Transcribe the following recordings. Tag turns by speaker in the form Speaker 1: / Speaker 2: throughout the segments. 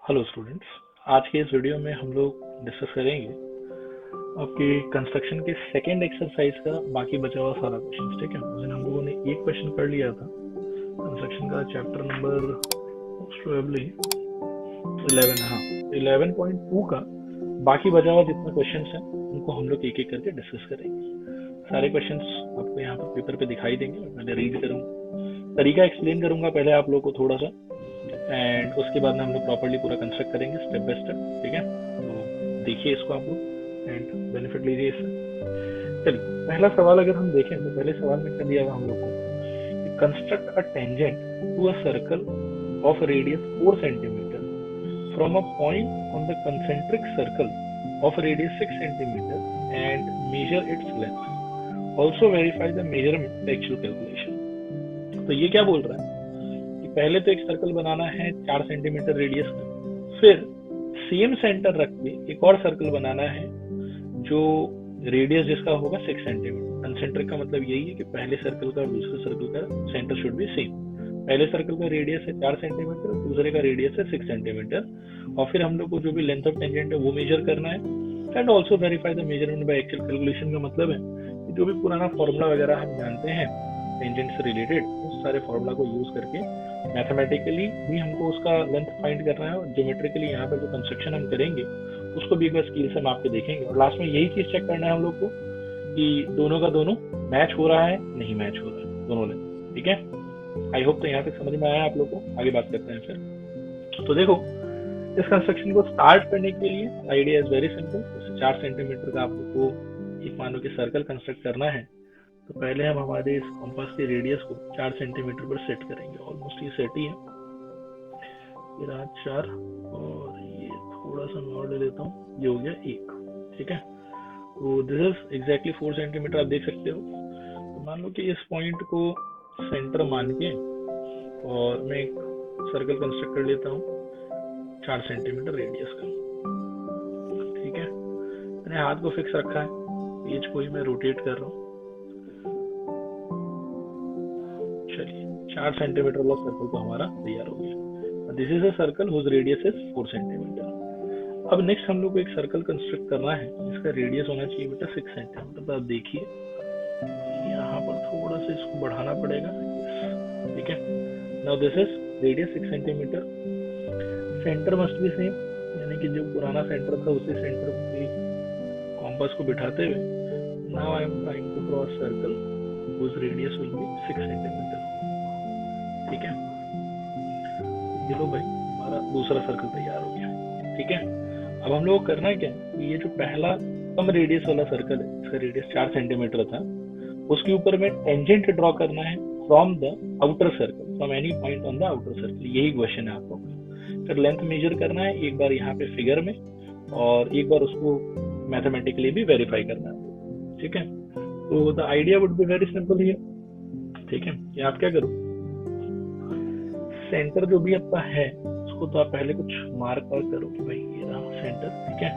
Speaker 1: Hello students. आज के इस वीडियो में हम लोग डिस्कस करेंगे आपके कंस्ट्रक्शन के सेकेंड एक्सरसाइज का बाकी बचा हुआ सारा क्वेश्चन। ठीक है, उस दिन हम लोगों ने एक क्वेश्चन कर लिया था कंस्ट्रक्शन का, चैप्टर नंबर मोस्ट प्रोबेबली 11। हाँ, 11.2 का बाकी बचा हुआ जितना क्वेश्चन है उनको हम लोग एक एक करके डिस्कस करेंगे। सारे क्वेश्चन आपको यहाँ पर पेपर पे दिखाई देंगे। मैं रीड करूँगा, तरीका एक्सप्लेन करूंगा पहले आप लोग को थोड़ा सा, एंड उसके बाद में हम लोग प्रॉपर्ली पूरा कंस्ट्रक्ट करेंगे स्टेप बाय स्टेप। ठीक है, तो देखिए इसको आप लोग एंड बेनिफिट लीजिए इससे। चलिए, पहला सवाल अगर हम देखें तो पहले सवाल में क्या दिया हुआ हम लोग को, construct a tangent to a circle of radius 4 centimetre from a point on the concentric circle of radius 6 centimetre and measure its length. Also verify the measurement actual calculation. तो ये क्या बोल रहा है कि पहले तो एक सर्कल बनाना है 4 सेंटीमीटर रेडियस का, फिर सेम सेंटर रख के एक और सर्कल बनाना है जो रेडियस जिसका होगा 6 सेंटीमीटर। कंसेंट्रिक का मतलब यही है कि पहले सर्कल का और दूसरे सर्कल का सेंटर शुड बी सेम। पहले सर्कल का रेडियस है 4 सेंटीमीटर, दूसरे का रेडियस है 6 सेंटीमीटर, और फिर हम लोग को जो भी लेंथ ऑफ टेंजेंट है वो मेजर करना है। And also verify the measurement by actual calculation का मतलब है कि जो भी पुराना फॉर्मूला वगैरह हम जानते हैं टेंजेंट से रिलेटेड, उस सारे फॉर्मूला को यूज करके मैथमेटिकली भी हमको उसका लेंथ फाइंड करना है, और ज्योमेट्रिकली यहाँ पर जो कंस्ट्रक्शन हम करेंगे उसको भी एक बार स्केल से माप के देखेंगे, और लास्ट में यही चीज चेक करना है हम लोग को कि दोनों का दोनों मैच हो रहा है, नहीं मैच हो रहा है दोनों लेंथ। ठीक है, आई होप तो यहाँ तक समझ में आया आप लोग को। आगे बात करते हैं फिर। तो देखो, इस कंस्ट्रक्शन को स्टार्ट करने के लिए आइडिया इज वेरी सिंपल। जैसे 4 सेंटीमीटर का आप लोग को एक मानो कि सर्कल कंस्ट्रक्ट करना है, तो पहले हम हमारे इस कॉम्पास के रेडियस को 4 सेंटीमीटर पर सेट करेंगे। ऑलमोस्ट ये सेट ही है, ये रहा 4, और ये थोड़ा सा मैं और ले लेता हूँ, ये हो गया 1। ठीक है, तो दिस इज एग्जैक्टली 4 सेंटीमीटर आप देख सकते हो। तो मान लो कि इस पॉइंट को सेंटर मान के और मैं एक सर्कल कंस्ट्रक्ट कर लेता हूँ 4 सेंटीमीटर रेडियस का। ठीक है, मैंने हाथ को फिक्स रखा है, पेज को ही मैं रोटेट कर रहा हूँ। चलिए, 4 सेंटीमीटर वाला सर्कल तो हमारा तैयार हो गया। This is a circle whose radius is 4 centimetre. अब नेक्स्ट हम लोग को एक सर्कल कंस्ट्रक्ट करना है जिसका रेडियस होना चाहिए बेटा 6 सेंटीमीटर। तो आप देखिए यहाँ पर थोड़ा सा इसको बढ़ाना पड़ेगा। ठीक है, now this is radius 6 centimetre. Centre must be same, यानी कि जो पुराना सेंटर था उसी सेंटर पे कॉम्पास को बिठाते हुए now I am trying to draw a circle whose radius will be 6 centimetre. ठीक है, ये लो भाई, हमारा दूसरा सर्कल तैयार हो गया। ठीक है, अब हम लोग को करना है क्या, ये जो पहला कम रेडियस वाला सर्कल है, इसका रेडियस 4 सेंटीमीटर था, उसके ऊपर में टेंजेंट ड्रॉ करना है from the outer circle, from any point on the outer circle. यही क्वेश्चन है आपको। फिर लेंथ मेजर करना है एक बार यहाँ पे फिगर में, और एक बार उसको मैथमेटिकली भी वेरीफाई करना है। ठीक है, तो the idea would be very simple here. ठीक है, कि आप क्या करो, सेंटर जो भी आपका है उसको तो आप पहले कुछ मार्क आउट करो कि भाई ये रहा सेंटर। ठीक है,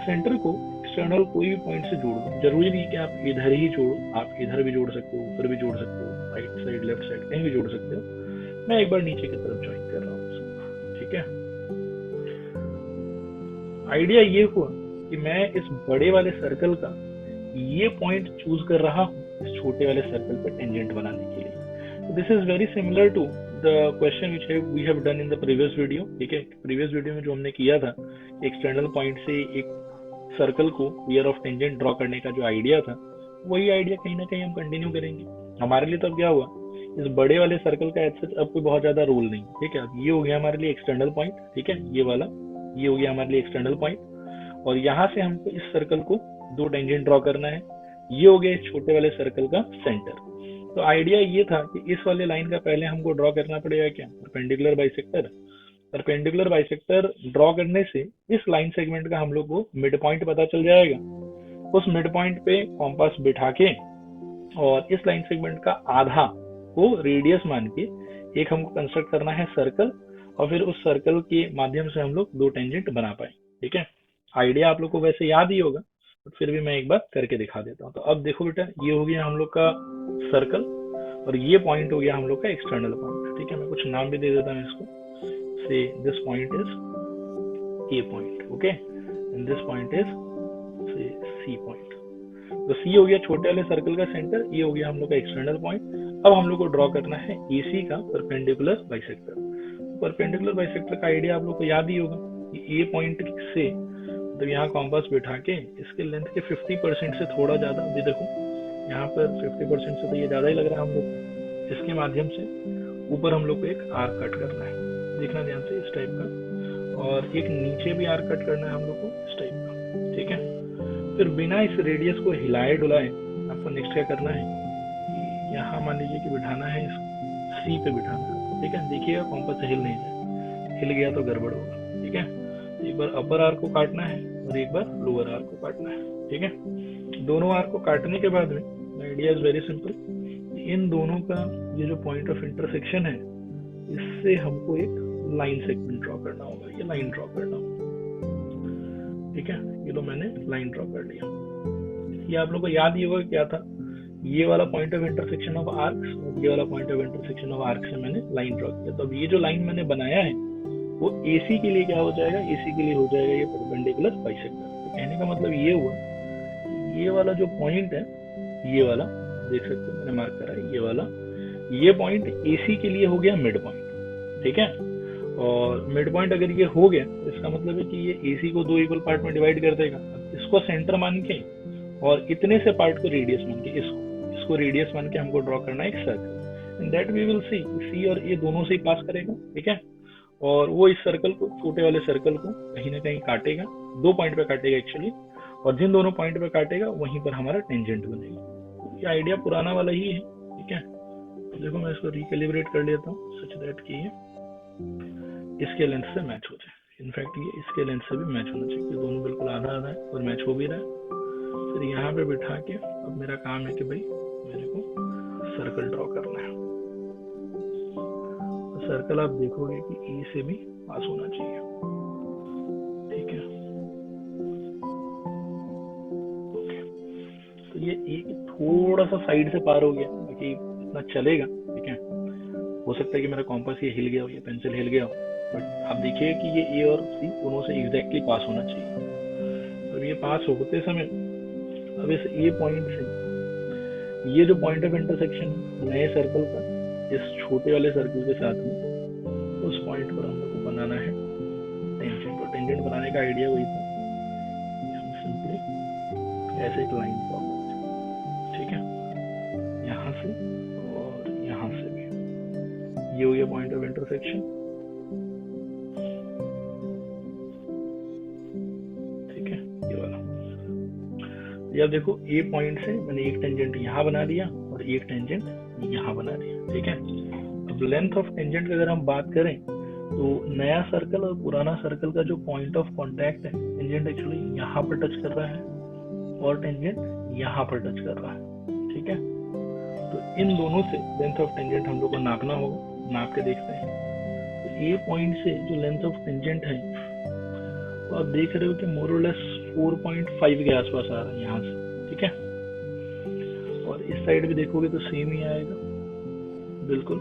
Speaker 1: सेंटर को एक्सटर्नल कोई भी पॉइंट से जोड़ दो। जरूरी नहीं कि आप इधर ही जोड़ो, आप इधर भी जोड़ सकते हो, ऊपर भी जोड़ सकते हो, राइट साइड लेफ्ट साइड कहीं भी जोड़ सकते हो। मैं एक बार नीचे की तरफ ज्वाइन कर रहा हूँ। ठीक है, आइडिया ये हुआ कि मैं इस बड़े वाले सर्कल का ये पॉइंट चूज कर रहा हूँ इस छोटे वाले सर्कल पर टेंजेंट बनाने के लिए। This is very similar to the question which we have done in the previous video. ठीक है, प्रीवियस वीडियो में जो हमने किया था, एक्सटर्नल पॉइंट से एक सर्कल को वियर ऑफ टेंजेंट ड्रॉ करने का जो आइडिया था, वही आइडिया कहीं ना कहीं हम कंटिन्यू करेंगे। हमारे लिए तो अब क्या हुआ, इस बड़े वाले सर्कल का अब कोई बहुत ज्यादा रोल नहीं। ठीक है, ये हो गया हमारे लिए एक्सटर्नल पॉइंट। ठीक है, ये वाला ये हो गया हमारे लिए एक्सटर्नल पॉइंट, और यहाँ से हमको इस सर्कल को 2 टेंजेंट ड्रॉ करना है। ये हो गया इस छोटे वाले सर्कल का सेंटर। तो आइडिया ये था कि इस वाले लाइन का पहले हमको ड्रॉ करना पड़ेगा क्या, perpendicular bisector. Perpendicular bisector draw करने से इस लाइन सेगमेंट का हम लोग को मिड पॉइंट पता चल जाएगा। उस मिड पॉइंट पे कॉम्पास बिठा के और इस लाइन सेगमेंट का आधा को रेडियस मान के एक हमको कंस्ट्रक्ट करना है सर्कल, और फिर उस सर्कल के माध्यम से हम लोग 2 टेंजेंट बना पाए। ठीक है, आइडिया आप लोग को वैसे याद ही होगा, तो फिर भी मैं एक बार करके दिखा देता हूँ। तो अब देखो बेटा, ये हो गया हम लोग का सर्कल, और ये पॉइंट हो गया हम लोग का एक्सटर्नल पॉइंट। ठीक है, मैं कुछ नाम भी दे देता हूँ इसको। से this point is A point. Okay, and this point is say C point. तो C हो गया छोटे वाले सर्कल का सेंटर, ये हो गया हम लोग का एक्सटर्नल पॉइंट। अब हम लोग को ड्रॉ करना है AC का परपेंडिकुलर बाइसेक्टर। परपेंडिकुलर बाइसेक्टर का आइडिया आप लोग को याद ही होगा कि A पॉइंट से मतलब यहाँ कॉम्पास बिठा के इसके लेंथ के 50% से थोड़ा ज्यादा, अभी देखो यहाँ पर 50% से तो ये ज्यादा ही लग रहा है हम लोग, इसके माध्यम से ऊपर हम लोग को एक आर्क कट करना है, देखना ध्यान से, इस टाइप का, और एक नीचे भी आर्क कट करना है हम लोग को इस टाइप का। ठीक है, फिर बिना इस रेडियस को हिलाए डुलाए आपको नेक्स्ट क्या करना है, यहाँ मान लीजिए कि बिठाना है, इस सी पे बिठाना है। ठीक है, देखिएगा कॉम्पास हिल नहीं जाए, हिल गया तो गड़बड़ होगा। ठीक है, एक बार अपर आर्क को काटना है और एक बार लोअर आर्क को काटना है। ठीक है, दोनों आर्क को काटने के बाद में आइडिया इज वेरी सिंपल, इन दोनों का ये जो पॉइंट ऑफ इंटरसेक्शन है, इससे हमको एक लाइन सेगमेंट ड्रॉ करना होगा, ये लाइन ड्रॉ करना होगा। ठीक है, ये लो मैंने लाइन ड्रॉ कर लिया। ये आप लोग को याद ही होगा क्या था, ये वाला point of intersection of arcs और ये वाला point of intersection of arc से मैंने लाइन ड्रॉ किया। तो अब ये जो लाइन मैंने बनाया है वो AC के लिए क्या हो जाएगा, AC के लिए हो जाएगा ये परपेंडिकुलर बाइसेक्टर। तो कहने का मतलब ये हुआ, ये वाला जो पॉइंट है, ये वाला देख सकते हो मैंने मार्क करा है, ये वाला, ये पॉइंट AC के लिए हो गया मिड पॉइंट। ठीक है, और मिड पॉइंट अगर ये हो गया तो इसका मतलब है कि ये AC को दो इक्वल पार्ट में डिवाइड कर देगा। इसको सेंटर मान के और इतने से पार्ट को रेडियस मान के, इसको रेडियस मान के हमको ड्रॉ करना है एक circle, and that we will see, C और A दोनों से ही पास करेगा। ठीक है, और वो इस सर्कल को, छोटे वाले सर्कल को कहीं ना कहीं काटेगा, दो पॉइंट पे काटेगा एक्चुअली, और जिन दोनों पॉइंट पे काटेगा वहीं पर हमारा टेंजेंट बनेगा। ये आइडिया पुराना वाला ही है। ठीक है, तो देखो मैं इसको रिकैलिब्रेट कर लेता हूँ सच दैट कि ये इसके लेंथ से मैच हो जाए। इनफैक्ट ये इसके लेंथ से भी मैच होना चाहिए, दोनों बिल्कुल आधा आधा है और मैच हो भी रहा है। फिर यहाँ पे बिठा के अब मेरा काम है कि भाई मेरे को सर्कल ड्रॉ करना है। सर्कल आप देखोगे कि E से भी पास होना चाहिए। ठीक है, ओके, तो ये एक थोड़ा सा साइड से पार हो गया, बाकी इतना चलेगा। ठीक है, हो सकता है कि मेरा कॉम्पास ये हिल गया हो, ये पेंसिल हिल गया हो, बट आप देखिए कि ये A और C दोनों से एग्जैक्टली पास होना चाहिए। तो ये पास होते समय अब इस A पॉइंट से ये जो पॉइंट ऑफ इंटरसेक्शन नए सर्कल का इस छोटे वाले सर्कल के साथ में, उस पॉइंट पर हम लोग को बनाना है टेंजेंट। और टेंजेंट बनाने का आइडिया वही था, हम सिंपली ऐसे एक लाइन ड्रॉ करते हैं। ठीक है, यहाँ से और यहाँ से भी, ये हो गया पॉइंट ऑफ इंटरसेक्शन। ठीक है, ये वाला, या देखो A पॉइंट से मैंने एक टेंजेंट यहाँ बना दिया और एक टेंजेंट यहाँ बना दिया। ठीक है, अब लेंथ ऑफ टेंजेंट की अगर हम बात करें तो नया सर्कल और पुराना सर्कल का जो पॉइंट ऑफ कांटेक्ट है, टेंजेंट एक्चुअली यहाँ पर टच कर रहा है और टेंजेंट यहाँ पर टच कर रहा है। ठीक है, तो इन दोनों से लेंथ ऑफ टेंजेंट हम लोग को नापना होगा, नाप के देखते हैं। तो A पॉइंट से जो लेंथ ऑफ टेंजेंट है, तो आप देख रहे हो कि मोर और लेस 4.5 के आसपास आ रहा है यहाँ से। ठीक है, और इस साइड भी देखोगे तो सेम ही आएगा, बिल्कुल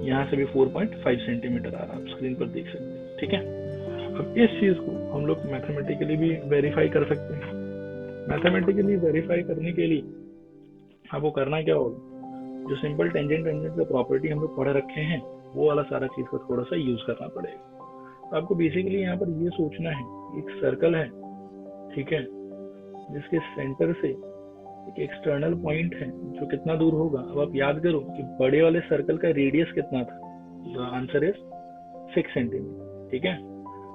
Speaker 1: यहाँ से भी 4.5 सेंटीमीटर आ रहा है, आप स्क्रीन पर देख सकते हैं। ठीक है, अब इस चीज को हम लोग मैथमेटिकली भी वेरीफाई कर सकते हैं। मैथमेटिकली वेरीफाई करने के लिए आपको करना क्या होगा, जो सिंपल टेंजेंट का प्रॉपर्टी हम लोग पढ़ रखे हैं वो वाला सारा चीज को थोड़ा सा यूज करना पड़ेगा। तो आपको बेसिकली यहाँ पर ये सोचना है, एक सर्कल है, ठीक है, जिसके सेंटर से एक एक्सटर्नल पॉइंट है जो कितना दूर होगा। अब आप याद करो कि बड़े वाले सर्कल का रेडियस कितना था, द आंसर इज 6 सेंटीमीटर। ठीक है,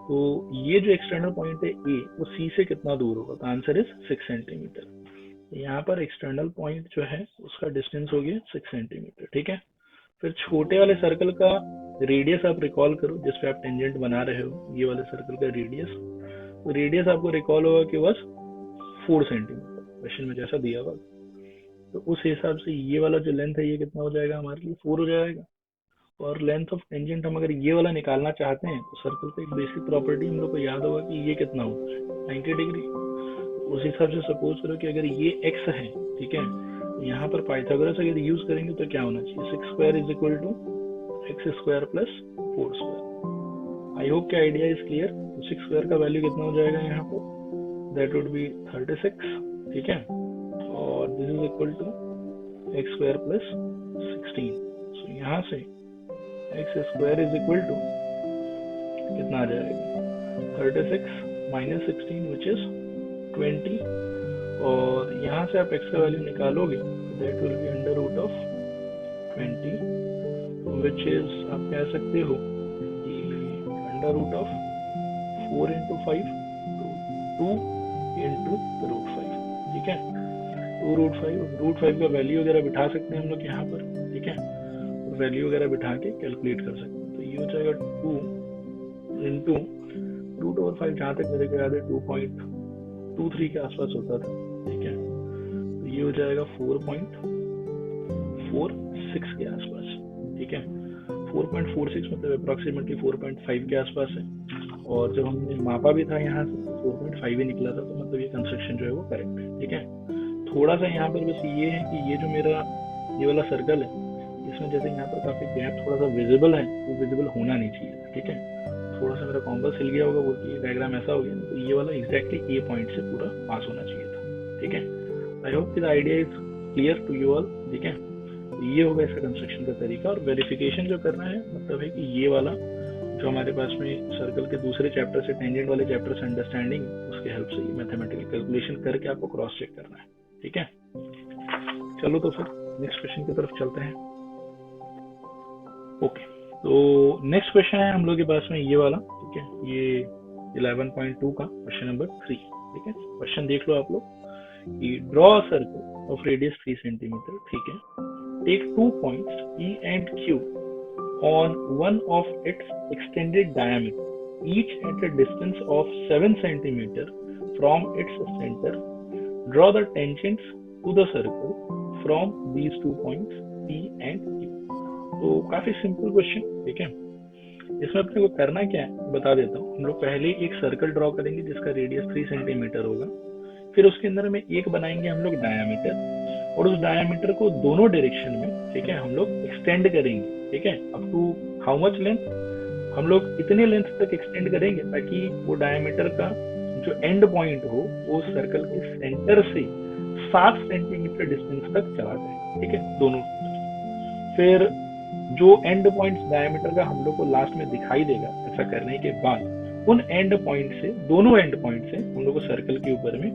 Speaker 1: तो ये जो एक्सटर्नल पॉइंट है A, वो C से कितना दूर होगा, तो आंसर इज 6 सेंटीमीटर। यहाँ पर एक्सटर्नल पॉइंट जो है उसका डिस्टेंस हो गया 6 सेंटीमीटर। ठीक है, फिर छोटे वाले सर्कल का रेडियस आप रिकॉल करो, जिस पे आप टेंजेंट बना रहे हो, ये वाले सर्कल का रेडियस, तो रेडियस आपको रिकॉल होगा कि बस 4 सेंटीमीटर, क्वेश्चन में जैसा दिया हुआ। तो उस हिसाब से ये वाला जो लेंथ है ये कितना हो जाएगा हमारे लिए, 4 हो जाएगा। और लेंथ ऑफ टेंजेंट हम अगर ये वाला निकालना चाहते हैं तो सर्कल का एक बेसिक प्रॉपर्टी हम लोग को याद होगा कि ये कितना होता है, 90 डिग्री। उस हिसाब से सपोज करो कि अगर ये x है, ठीक है, तो यहाँ पर पाइथागोरस अगर यूज करेंगे तो क्या होना चाहिए, 6 square is equal to x square plus 4 square. I hope कि आइडिया इज क्लियर। तो 6 स्क्वायर का वैल्यू कितना हो जाएगा यहाँ पर, दैट वुड बी 36, ठीक है। और this is equal to X square plus 16। So यहाँ से X square is equal to कितना आ जाएगा, 36 माइनस 16 विच इज 20। और यहाँ से आप एक्स का वैल्यू निकालोगे, that will be under root of 20, which is आप कह सकते हो कि अंडर रूट ऑफ 4 इंटू 5 तो 2 इंटू रूट 5, ठीक है। 2 रूट 5 का वैल्यू वगैरह बिठा सकते हैं हम लोग यहाँ पर, ठीक है। वैल्यू वगैरह बिठा के कैलकुलेट कर सकते हैं। तो ये हो जाएगा 2 इंटू 2 और 5, जहाँ तक मेरे को याद है 2.23 के आसपास होता था, ठीक है। तो ये हो जाएगा 4.46 के आसपास, ठीक है। 4.46 मतलब अप्रोक्सीमेटली 4.5 के आसपास है। और जब हमने मापा भी था यहाँ से 4.5 ही निकला था, तो मतलब ये कंस्ट्रक्शन जो है वो करेक्ट है, ठीक है। थोड़ा सा यहाँ पर बस ये है कि ये जो मेरा ये वाला सर्कल है, इसमें जैसे यहाँ पर काफी गैप थोड़ा सा विजिबल है, वो विजिबल होना नहीं चाहिए, ठीक है। थोड़ा सा मेरा कॉम्बस हिल गया होगा, वो डायग्राम ऐसा हो गया, तो ये वाला एग्जैक्टली ए पॉइंट से पूरा पास होना चाहिए था, ठीक है। I hope the idea is clear to you all, ठीक है। ये होगा इसका कंस्ट्रक्शन का तरीका। और वेरिफिकेशन जो करना है मतलब है कि ये वाला जो हमारे पास में सर्कल के दूसरे चैप्टर से, टेंजेंट वाले चैप्टर से अंडरस्टैंडिंग, उसके हेल्प से ये मैथमेटिकल कैलकुलेशन करके आपको क्रॉस चेक करना है, ठीक है। चलो तो फिर नेक्स्ट क्वेश्चन की तरफ चलते हैं। ओके, तो नेक्स्ट क्वेश्चन है हम लोग के पास में ये वाला, ठीक है। ये 11.2 का क्वेश्चन नंबर 3, ठीक है। क्वेश्चन देख लो आप लोग कि draw a circle of radius 3 centimetre, ठीक है। Take 2 points E and Q on one of its extended diameter, each at a distance of 7 centimeter from its center. Draw the tangents to the circle from these 2 points P and Q. तो काफी simple question, ठीक है। इसमें अपने को करना क्या है बता देता हूँ। हम लोग पहले एक सर्कल ड्रॉ करेंगे जिसका रेडियस 3 सेंटीमीटर होगा, फिर उसके अंदर में एक बनाएंगे हम लोग डायामीटर, और उस डायामीटर को दोनों डायरेक्शन में, ठीक है, हम लोग एक्सटेंड करेंगे, ठीक है। Up to how much length, हम लोग इतने लेंथ तक एक्सटेंड करेंगे ताकि वो डायामीटर का जो एंड पॉइंट हो वो सर्कल के सेंटर से 7 सेंटीमीटर डिस्टेंस तक चला जाए, ठीक है, दोनों। फिर जो एंड पॉइंट डायामीटर का हम लोग को लास्ट में दिखाई देगा, ऐसा करने के बाद उन एंड पॉइंट से, दोनों एंड पॉइंट से हम लोग को सर्कल के ऊपर में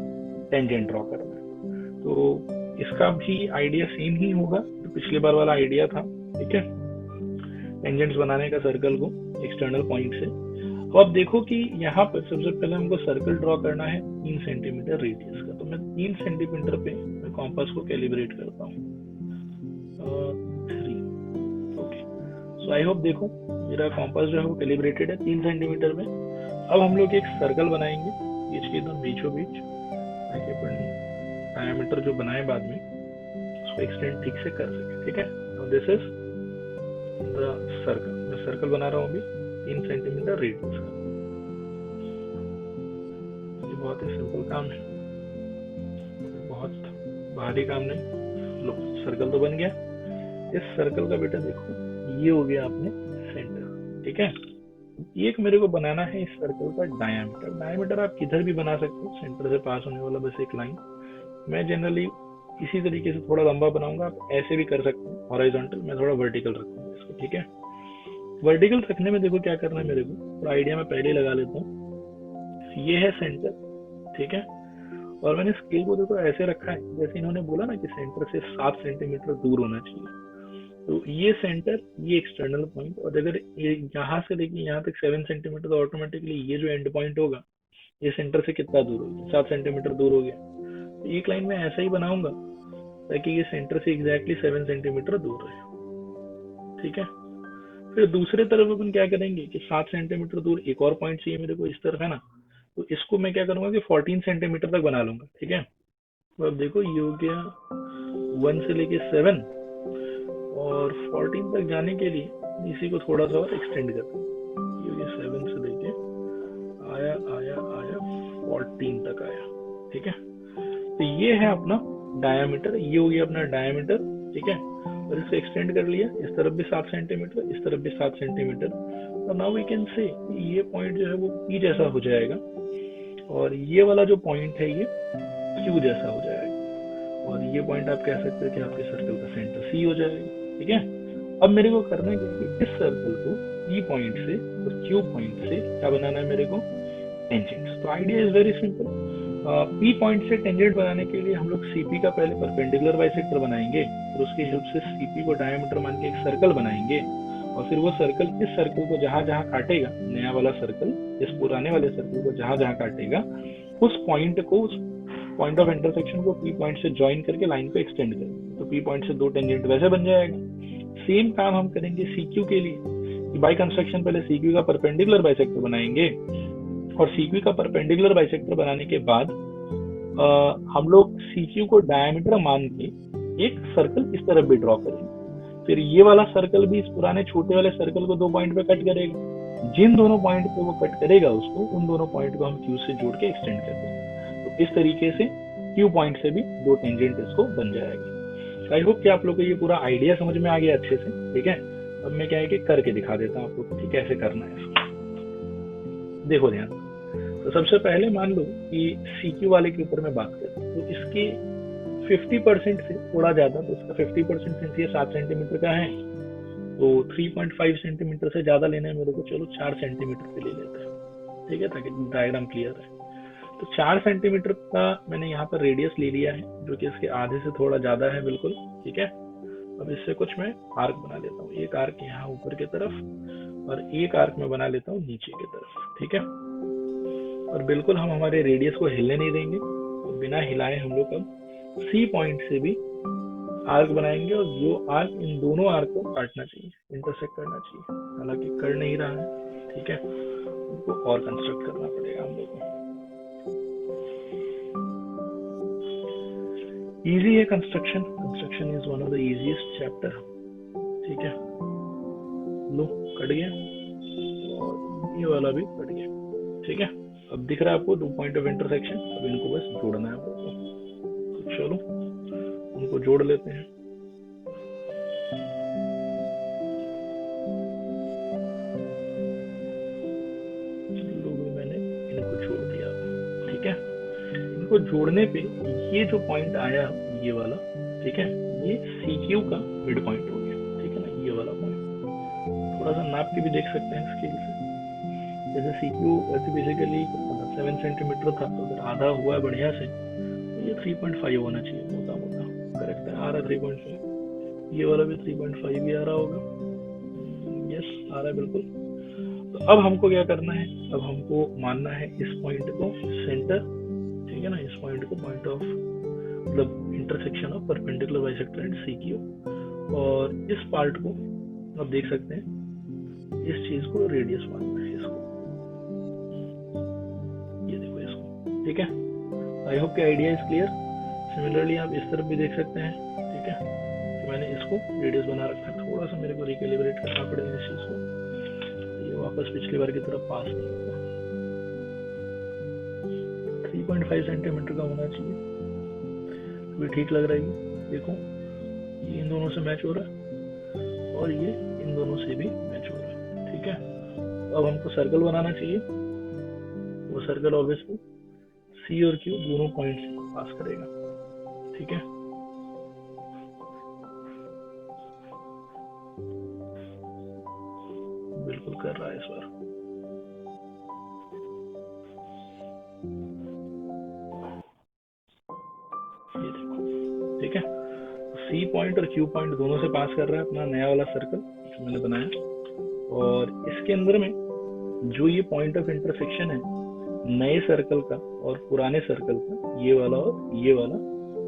Speaker 1: टेंजेंट ड्रॉ करना है। तो इसका भी आइडिया सेम ही होगा तो पिछले बार वाला आइडिया था, ठीक है, टेंजेंट्स बनाने का सर्कल को एक्सटर्नल पॉइंट से। तो अब देखो कि यहाँ पर सबसे पहले हमको सर्कल ड्रॉ करना है 3 सेंटीमीटर रेडियस का। तो मैं 3 सेंटीमीटर पे मैं कॉम्पास को कैलिब्रेट करता हूँ, 3, ओके। सो आई होप देखो मेरा कॉम्पास जो है वो कैलिब्रेटेड है 3 सेंटीमीटर में। अब हम लोग एक सर्कल बनाएंगे बीच के एकदम बीचों बीच, ताकि अपन डायमीटर जो बनाए बाद में उसको एक्सटेंड ठीक से कर सके, ठीक है। दिस इज द सर्कल, मैं सर्कल बना रहा हूँ अभी 3 सेंटीमीटर रेडियस का। ये बहुत ही सिंपल काम है, बहुत भारी काम नहीं। लो सर्कल तो बन गया। इस सर्कल का बेटा देखो ये हो गया आपने सेंटर, ठीक है। एक मेरे को बनाना है इस सर्कल का डायामीटर। डायामीटर आप किधर भी बना सकते हो, सेंटर से पास होने वाला बस एक लाइन। मैं जनरली इसी तरीके से थोड़ा लंबा बनाऊंगा, आप ऐसे भी कर सकते हो हॉरिजॉन्टल, मैं थोड़ा वर्टिकल रखूंगा इसको, ठीक है। वर्टिकल रखने में देखो क्या करना है मेरे को, थोड़ा आइडिया मैं पहले लगा लेता हूँ। ये है सेंटर, ठीक है, और मैंने स्केल को देखो ऐसे रखा है जैसे इन्होंने बोला ना कि सेंटर से 7 सेंटीमीटर दूर होना चाहिए। तो ये सेंटर, ये एक्सटर्नल पॉइंट, और अगर यहाँ से लेके यहाँ तक 7 सेंटीमीटर, तो ऑटोमेटिकली ये जो एंड पॉइंट होगा ये सेंटर से कितना दूर होगा, 7 सेंटीमीटर दूर हो गया। तो एक लाइन में ऐसा ही बनाऊंगा ताकि ये सेंटर से एग्जैक्टली 7 सेंटीमीटर दूर रहे, ठीक है। फिर दूसरे तरफ अपन क्या करेंगे कि 7 सेंटीमीटर दूर एक और पॉइंट चाहिए मेरे को इस तरफ, है ना। तो इसको मैं क्या करूंगा कि 14 सेंटीमीटर तक बना लूंगा, ठीक है। तो अब देखो ये हो गया 1 से लेके 7, और 14 तक जाने के लिए इसी को थोड़ा सा और एक्सटेंड करते हैं। ये हो गया 7 से लेके आया आया आया 14 तक आया, ठीक है। तो ये है अपना डायामीटर, ये हो गया अपना डायामीटर, ठीक है। और इसको एक्सटेंड कर लिया, इस तरफ भी 7 सेंटीमीटर, इस तरफ भी 7 सेंटीमीटर, और नाउ वी कैन से ये पॉइंट जो है वो P जैसा हो जाएगा और ये वाला जो पॉइंट है ये Q जैसा हो जाएगा, और ये पॉइंट आप कह सकते हो कि आपके सर्कल का सेंटर C हो जाएगा। ठीक है, अब मेरे को करना है कि इस सर्कल को P पॉइंट से और Q पॉइंट से क्या बनाना है मेरे को, टेंजेंट्स। तो idea is very simple. P point से टेंजेंट बनाने के लिए हम लोग CP का पहले परपेंडिकुलर बाइसेक्टर बनाएंगे, फिर उसकी हेल्प से CP को डायमीटर मान के एक सर्कल बनाएंगे, और फिर वो सर्कल इस सर्कल को जहां जहां काटेगा, नया वाला सर्कल इस पुराने वाले सर्कल को जहां जहां काटेगा, उस पॉइंट को, उस पॉइंट ऑफ इंटरसेक्शन को P पॉइंट से ज्वाइन करके लाइन को एक्सटेंड करेंगे, तो P पॉइंट से 2 टेंजेंट वैसे बन जाएगा। सेम काम हम करेंगे CQ के लिए। बाय कंस्ट्रक्शन पहले CQ का परपेंडिकुलर बाइसेक्टर बनाएंगे, और CQ का परपेंडिकुलर बाइसेक्टर बनाने के बाद हम लोग CQ को डायमीटर मान के एक सर्कल इस तरफ भी ड्रॉ करेंगे, फिर ये वाला सर्कल भी इस पुराने छोटे वाले सर्कल को 2 पॉइंट पे कट करेगा, जिन दोनों पॉइंट पे वो कट करेगा उसको, उन दोनों पॉइंट को हम Q से जोड़ के एक्सटेंड कर देंगे। तो इस तरीके से Q पॉइंट से भी 2 टेंजेंट इसको बन जाएगा। आई होप कि आप लोग को ये पूरा आइडिया समझ में आ गया अच्छे से। ठीक है, अब मैं क्या है कि करके दिखा देता हूँ आप लोग को कि कैसे करना है इसको। देखो ध्यान, तो सबसे पहले मान लो कि CQ वाले के ऊपर मैं बात करूं, तो इसकी 50% से थोड़ा ज्यादा, तो इसका 50% सिंस ये 7 सेंटीमीटर का है, तो 3.5 सेंटीमीटर से ज्यादा लेना है मेरे को, चलो 4 सेंटीमीटर पे ले लेते हैं। ठीक है, ताकि डायग्राम क्लियर है। तो 4 सेंटीमीटर का मैंने यहाँ पर रेडियस ले लिया है, जो कि इसके आधे से थोड़ा ज्यादा है बिल्कुल। ठीक है, अब इससे कुछ मैं आर्क बना लेता हूँ, एक आर्क यहाँ ऊपर की तरफ और एक आर्क में बना लेता हूँ नीचे की तरफ। ठीक है, और बिल्कुल हम हमारे रेडियस को हिलने नहीं देंगे, और बिना हिलाए हम लोग अब C पॉइंट से भी आर्क बनाएंगे, और जो आर्क इन दोनों आर्क को काटना चाहिए, इंटरसेक्ट करना चाहिए, हालांकि कर नहीं रहा है। ठीक है, उनको और कंस्ट्रक्ट करना पड़ेगा हम लोग को। इजी है construction, construction is one of the easiest chapter. ठीक है, लो कट गया, और ये वाला भी कट गया। ठीक है, अब दिख रहा है आपको 2 पॉइंट ऑफ इंटरसेक्शन, अब इनको बस जोड़ना है आपको। तो चलो उनको जोड़ लेते हैं। मैंने इनको जोड़ दिया। ठीक है, इनको जोड़ने पे ये जो पॉइंट आया, ये वाला, ठीक है, ये CQ का मिड पॉइंट हो गया। ठीक है ना, ये वाला पॉइंट थोड़ा सा नाप के भी देख सकते हैं स्केल से। जैसे CQ ऐसे बेसिकली 7 सेंटीमीटर था, तो अगर आधा हुआ है बढ़िया से, तो ये 3.5 होना चाहिए मोटा मोटा। करेक्ट है, आ रहा है 3.5। ये वाला भी 3.5 ही आ रहा होगा। यस, आ रहा है बिल्कुल। तो अब हमको क्या करना है, अब हमको मानना है इस पॉइंट को सेंटर। ठीक है ना, इस पॉइंट को पॉइंट ऑफ मतलब intersection of perpendicular bisector and CQ, और इस पार्ट को आप देख सकते हैं, इस चीज को रेडियस मानना है इसको। ये देखो इसको। ठीक है, आई होप कि आइडिया इज क्लियर। सिमिलरली आप इस तरफ भी देख सकते हैं। ठीक है, तो मैंने इसको रेडियस बना रखा है, थोड़ा सा मेरे को रिकैलिब्रेट करना पड़ेगा इस चीज को, ये वापस पिछली बार की तरफ पास नहीं होगा। 3.5 सेंटीमीटर का होना चाहिए, भी ठीक लग रहा है। देखो, ये इन दोनों से मैच हो रहा है और ये इन दोनों से भी मैच हो रहा है। ठीक है, अब हमको सर्कल बनाना चाहिए। वो सर्कल ऑब्वियसली C और Q दोनों पॉइंट से पास करेगा। ठीक है, बिल्कुल कर रहा है इस बार। ये देखो। ठीक है, C पॉइंट और Q पॉइंट दोनों से पास कर रहा है अपना नया वाला सर्कल जो मैंने बनाया, और इसके अंदर में जो ये पॉइंट ऑफ इंटरसेक्शन है नए सर्कल का और पुराने सर्कल का, ये वाला और ये वाला,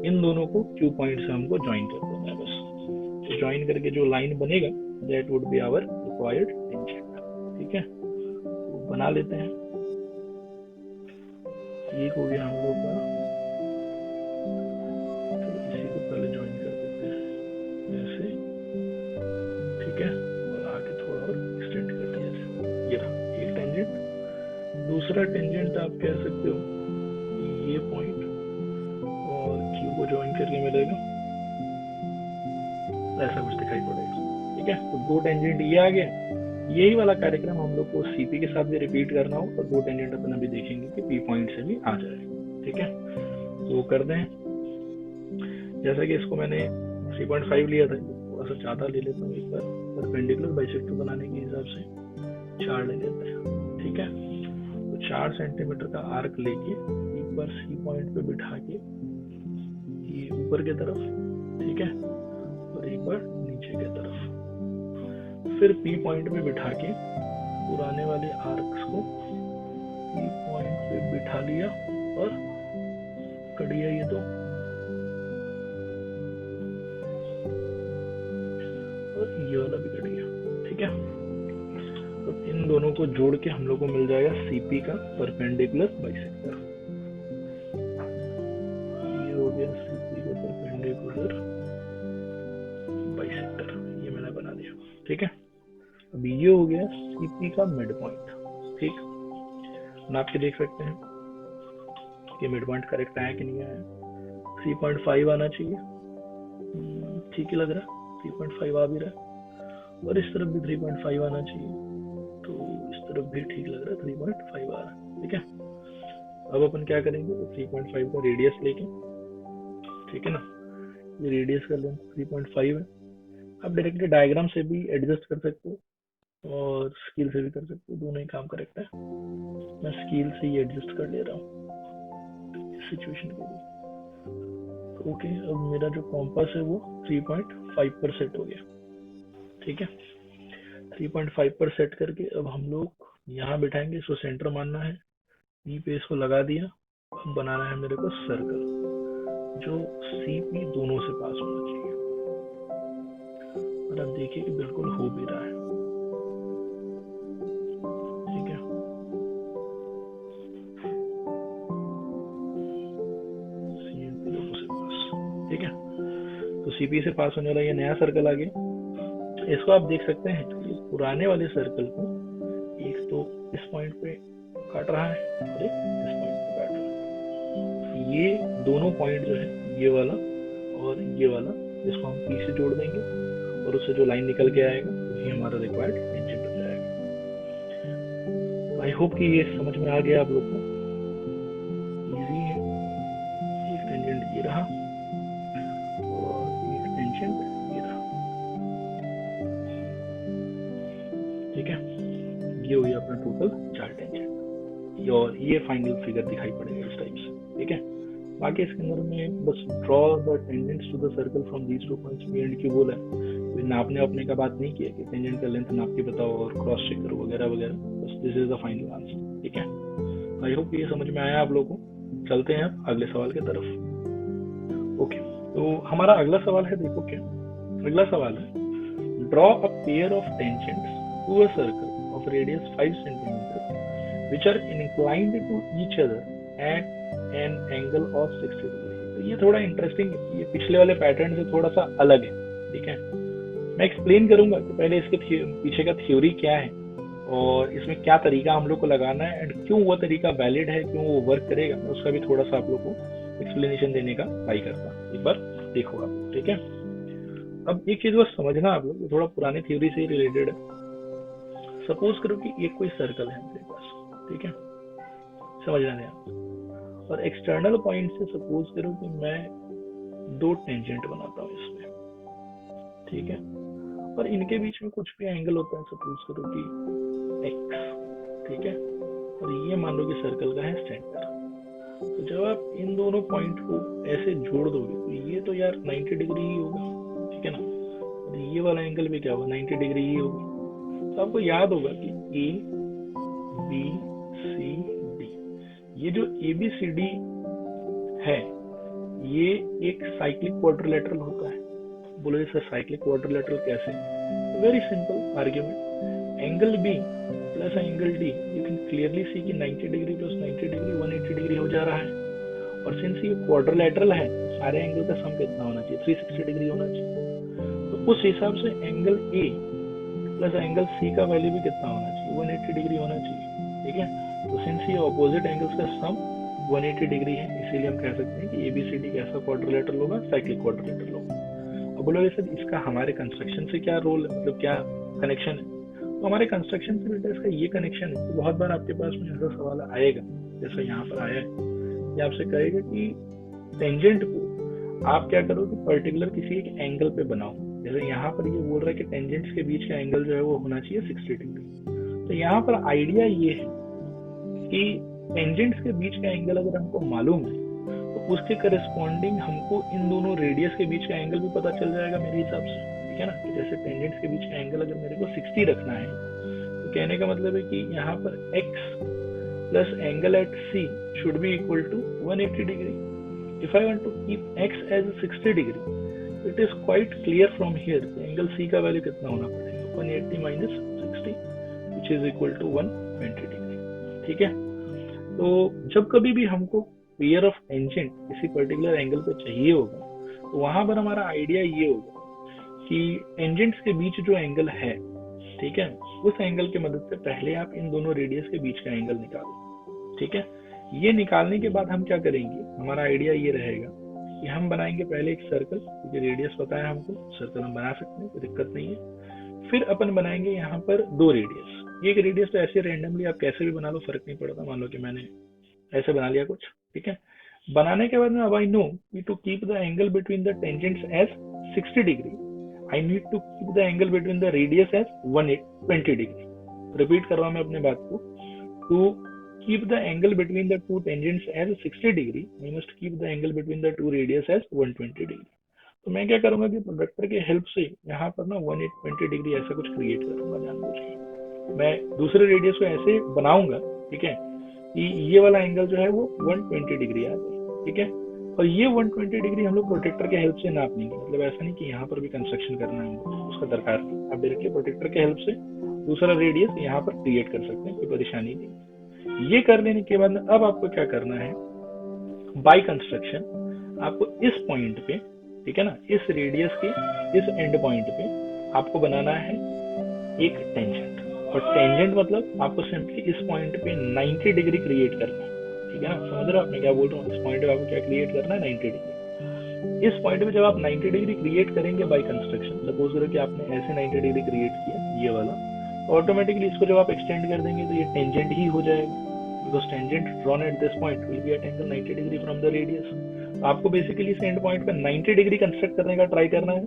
Speaker 1: इन दोनों को Q पॉइंट से हमको ज्वाइन कर देना है बस। तो ज्वाइन करके जो लाइन बनेगा that would be our required tangent. ठीक है, तो बना लेते हैं। ये हो गया हम लोग का, तो इसी को पहले ज्वाइन कर देते हैं ऐसे। ठीक है, और आगे थोड़ा और एक्सटेंड कर दिया। ये रहा एक टेंजेंट। दूसरा टेंजेंट आप कह सकते हो ये पॉइंट और Q को ज्वाइन करके मिलेगा। ऐसा कुछ दिखाई पड़ेगा। ठीक है, तो 2 टेंजेंट ये आ गए। यही वाला कार्यक्रम हम लोग को सीपी के साथ भी रिपीट करना हो तो 2 टेंजेंट अपन अभी देखेंगे कि पी पॉइंट से भी आ जाए। ठीक है, तो कर दें। जैसा कि इसको मैंने 3.5 लिया था, थोड़ा सा ज्यादा ले लेता हूँ एक बार, परपेंडिकुलर बाइसेक्टर बनाने के हिसाब से 4 ले लेते हैं। ठीक है, तो 4 सेंटीमीटर का आर्क लेके एक बार सी पॉइंट पे बिठा के ये ऊपर की तरफ, ठीक है, और एक बार नीचे की तरफ, फिर पी पॉइंट पे बिठा के पुराने वाले आर्क्स को पी पॉइंट पे बिठा लिया और कड़िया ये दो, और ये वाला भी कड़िया। ठीक है, तो इन दोनों को जोड़ के हम लोग को मिल जाएगा सीपी का परपेंडिकुलर बाइसेक्टर। ये हो गया सीपी का परपेंडिकुलर बाइसेक्टर, ये मैंने बना दिया। ठीक है, अब ये हो गया सीपी का मिड पॉइंट। ठीक, नाप के देख सकते हैं कि मिड पॉइंट करेक्ट आया कि नहीं आया। 3.5 आना चाहिए, ठीक ही लग रहा है, 3.5 आ भी रहा है, और इस तरफ भी 3.5 आना चाहिए, तो इस तरफ भी ठीक लग रहा है, 3.5 आ रहा है। ठीक है, अब अपन क्या करेंगे, 3.5 का रेडियस लेके, ठीक है ना, ये रेडियस का लेंथ 3.5 है। आप डायरेक्टली डायग्राम से भी एडजस्ट कर सकते हो और स्केल से भी कर सकते हो, दोनों ही काम करेक्ट है। मैं स्केल से ही एडजस्ट कर ले रहा हूँ इस सिचुएशन के लिए। ओके, अब मेरा जो कॉम्पास है वो 3.5 पर सेट हो गया। ठीक है, 3.5 पर सेट करके अब हम लोग यहाँ बिठाएंगे, इसको सेंटर मानना है, ई पे इसको लगा दिया। अब बनाना है मेरे को सर्कल जो सी पी दोनों से पास होना चाहिए, और अब देखिए कि बिल्कुल हो भी रहा है। ठीक है, सी पी दोनों से पास। ठीक है, तो सीपी से पास होने वाला ये नया सर्कल आ गया। इसको आप देख सकते हैं, ये पुराने वाले सर्कल को एक तो इस पॉइंट पे काट रहा है और एक इस पॉइंट पे काट रहा है। ये दोनों पॉइंट जो है, ये वाला और ये वाला, इसको हम पी से जोड़ देंगे और उससे जो लाइन निकल के आएगा वही हमारा रिक्वायर्ड टेंजेंट बन जाएगा। आई होप कि ये समझ में आ गया आप लोग को, इजी है। एक टेंजेंट ये रहा और एक टेंजेंट ये रहा। ठीक है, ये हो गया अपना टोटल 4 टेंजेंट, और ये फाइनल फिगर दिखाई पड़ेगा इस टाइप से। ठीक है, बाकी इसके अंदर में बस draw the tangents to the circle from these 2 points P and Q बोला है। कोई नापने अपने का बात नहीं किया कि टेंजेंट का लेंथ नाप के बताओ और क्रॉस चेक करो वगैरह वगैरह, बस this is the final answer. ठीक है, आई होप ये समझ में आया आप लोगों को। चलते हैं अब अगले सवाल की तरफ। ओके, तो हमारा अगला सवाल है, देखो क्या अगला सवाल है, draw a pair of tangents to a circle of radius 5 centimetre which are inclined to each other at an angle of 60 degree. तो ये थोड़ा इंटरेस्टिंग है, ये पिछले वाले पैटर्न से थोड़ा सा अलग है। ठीक है, मैं एक्सप्लेन करूंगा कि पहले इसके पीछे का थ्योरी क्या है और इसमें क्या तरीका हम लोग को लगाना है एंड क्यों वो तरीका वैलिड है, क्यों वो वर्क करेगा, उसका भी थोड़ा सा आप लोग को एक्सप्लेनेशन देने का ट्राई करता, एक बार देखो आप। ठीक है, अब एक चीज बस समझना आप लोग, थोड़ा पुराने थ्योरी से रिलेटेड है। सपोज करो कि ये कोई सर्कल है मेरे पास, ठीक है, समझना है आप, और एक्सटर्नल पॉइंट से सपोज करो कि मैं 2 टेंजेंट बनाता हूँ इसमें। ठीक है, और इनके बीच में कुछ भी एंगल होता है, सपोज करो कि x। ठीक है, और ये मान लो कि सर्कल का है सेंटर। तो जब आप इन दोनों पॉइंट को ऐसे जोड़ दोगे तो ये तो यार 90 डिग्री ही होगा। ठीक है ना, और ये वाला एंगल भी क्या होगा, 90 डिग्री ही होगा। तो आपको याद होगा कि ए बी सी डी, ये जो ए बी सी डी है ये एक साइक्लिक क्वाड्रिलेटरल होता है। बोले सर साइक्लिक क्वाड्रिलेटरल कैसे? Very simple argument, angle B plus angle D, you can clearly see कि 90 डिग्री प्लस 90 डिग्री 180 डिग्री हो जा रहा है। और सिंस ये क्वाड्रिलेटरल है, सारे एंगल का सम कितना होना चाहिए, 360 डिग्री होना चाहिए। तो उस हिसाब से angle A plus angle C का वैल्यू भी कितना होना चाहिए, 180 डिग्री होना चाहिए। ठीक है, तो सिंस ये ऑपोजिट एंगल्स का सम 180 डिग्री है, इसीलिए हम कह सकते हैं कि एबीसीडी कैसा क्वाड्रिलेटरल होगा, साइक्लिक क्वाड्रिलेटरल होगा। अब बोलोगे सर इसका हमारे कंस्ट्रक्शन से क्या रोल है, मतलब क्या कनेक्शन है? तो हमारे कंस्ट्रक्शन से बेटा इसका ये कनेक्शन है कि बहुत बार आपके पास में ऐसा सवाल आएगा, जैसा यहाँ पर आया है, कि आपसे कहेगा कि टेंजेंट को आप क्या करोगे, पर्टिकुलर किसी एक एंगल पे बनाओ। जैसे यहाँ पर ये बोल रहा है कि टेंजेंट्स के बीच का एंगल जो है वो होना चाहिए 60 डिग्री। तो यहाँ पर आइडिया ये है कि टेंजेंट्स के बीच का एंगल अगर हमको मालूम है तो उसके करस्पॉन्डिंग हमको इन दोनों रेडियस के बीच का एंगल भी पता चल जाएगा मेरे हिसाब से, ठीक है ना। तो जैसे टेंजेंट्स के बीच का एंगल अगर मेरे को 60 रखना है तो कहने का मतलब है कि यहाँ पर x plus angle at C should be equal to 180 degree. If I want to keep x as 60 degree, it is quite clear from here angle C का वैल्यू कितना होना पड़ेगा, 180 minus 60 which is equal to 120 degree, ठीक है। तो जब कभी भी हमको पेयर ऑफ टेंजेंट किसी पर्टिकुलर एंगल पे चाहिए होगा तो वहां पर हमारा आइडिया ये होगा कि टेंजेंट्स के बीच जो एंगल है, ठीक है, उस एंगल की मदद से पहले आप इन दोनों रेडियस के बीच का एंगल निकालो, ठीक है। ये निकालने के बाद हम क्या करेंगे, हमारा आइडिया ये रहेगा कि हम बनाएंगे पहले एक सर्कल, क्योंकि रेडियस पता है हमको, सर्कल हम बना सकते हैं, कोई दिक्कत नहीं है। फिर अपन बनाएंगे यहाँ पर दो रेडियस, एक रेडियस तो ऐसे रेंडमली आप कैसे भी बना लो, फर्क नहीं पड़ता। मान लो कि मैंने ऐसे बना लिया कुछ, ठीक है। बनाने के बाद में अब I know to keep the angle between the tangents as 60 degree, I need to keep the angle between the radius as 120 degree. Repeat कर रहा हूं मैं अपने बात को, to keep the angle between the two tangents as 60 degree, we must keep the angle between the two radius as 120 degree। तो मैं क्या करूंगा कि प्रोडक्टर के हेल्प से यहाँ पर ना 120 डिग्री ऐसा कुछ क्रिएट करूंगा जानबूझ के। मैं दूसरे रेडियस को ऐसे बनाऊंगा, ठीक है, कि ये वाला एंगल जो है वो 120 डिग्री आ जाए, ठीक है। और ये 120 डिग्री हम लोग प्रोटेक्टर के हेल्प से नाप लेंगे, मतलब ऐसा नहीं कि यहाँ पर भी कंस्ट्रक्शन करना है, उसका दरकार नहीं, आप डायरेक्टली प्रोटेक्टर के हेल्प से दूसरा रेडियस यहाँ पर क्रिएट कर सकते हैं, कोई परेशानी नहीं। ये कर लेने के बाद अब आपको क्या करना है, बाय कंस्ट्रक्शन आपको इस पॉइंट पे, ठीक है ना, इस रेडियस के इस एंड पॉइंट पे आपको बनाना है एक टेंजेंट। और टेंजेंट मतलब आपको सिंपली इस पॉइंट पे 90 डिग्री क्रिएट करना है, ठीक है ना। समझ रहे हो आप मैं क्या बोल रहा हूँ, इस पॉइंट पे आपको क्या क्रिएट करना है, 90 डिग्री। इस पॉइंट पे जब आप 90 डिग्री क्रिएट करेंगे बाय कंस्ट्रक्शन, सपोज करो कि आपने ऐसे 90 डिग्री क्रिएट किया ये वाला, ऑटोमेटिकली इसको जब आप एक्सटेंड कर देंगे तो ये टेंजेंट ही हो जाएगा, because tangent drawn at this point will be at angle 90 degree from the radius. आपको बेसिकली इस एंड पॉइंट पे 90 डिग्री कंस्ट्रक्ट करने का ट्राई करना है,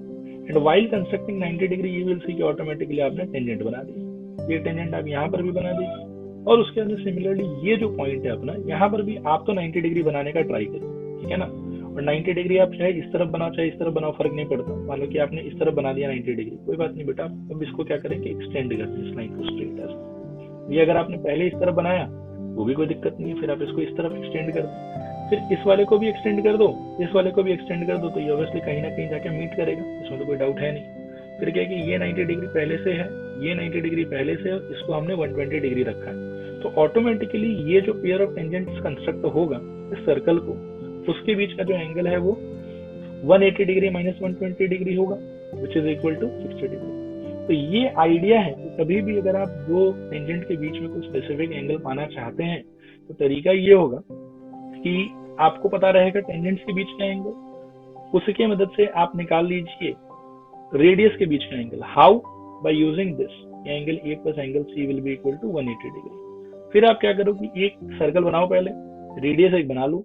Speaker 1: and while constructing 90 degree you will see कि ऑटोमेटिकली आपने टेंजेंट बना दी। ये टेंजेंट आप यहाँ पर भी बना दीजिए, और उसके अंदर सिमिलरली ये जो पॉइंट है अपना, यहाँ पर भी आप तो 90 डिग्री बनाने का ट्राई करिए, ठीक है ना। और 90 डिग्री आप चाहे इस तरफ बनाओ चाहे इस तरफ बनाओ, फर्क नहीं पड़ता। मान लो कि आपने इस तरफ बना दिया 90 डिग्री, कोई बात नहीं बेटा, अब इसको क्या करेंगे, एक्सटेंड कर दें इस लाइन को स्ट्रेट ऐसे। ये अगर आपने पहले इस तरफ बनाया वो भी कोई दिक्कत नहीं है, फिर आप इसको इस तरफ एक्सटेंड कर दो, फिर इस वाले को भी एक्सटेंड कर दो, इस वाले को भी एक्सटेंड कर दो, तो ये ऑब्वियसली कहीं ना कहीं जाके मीट करेगा, इसमें तो कोई डाउट है नहीं। फिर क्या है कि ये 90 डिग्री पहले से है, ये 90 डिग्री पहले से है, इसको हमने 120 डिग्री रखा है, तो ऑटोमेटिकली ये जो पेयर ऑफ टेंजेंट्स कंस्ट्रक्ट होगा इस सर्कल को, उसके बीच का जो एंगल है वो 180 डिग्री माइनस 120 डिग्री होगा, which is equal to 60 degree. तो ये आइडिया है कि कभी भी अगर आप दो टेंजेंट के बीच में कोई स्पेसिफिक एंगल पाना चाहते हैं तो तरीका ये होगा कि आपको पता रहेगा टेंजेंट्स के बीच का एंगल, उसके मदद से आप निकाल लीजिए रेडियस के बीच का angle. How? By using this, angle A plus angle C will be equal to 180 degree. फिर आप क्या करो कि एक सर्कल बनाओ, पहले रेडियस एक बना लो,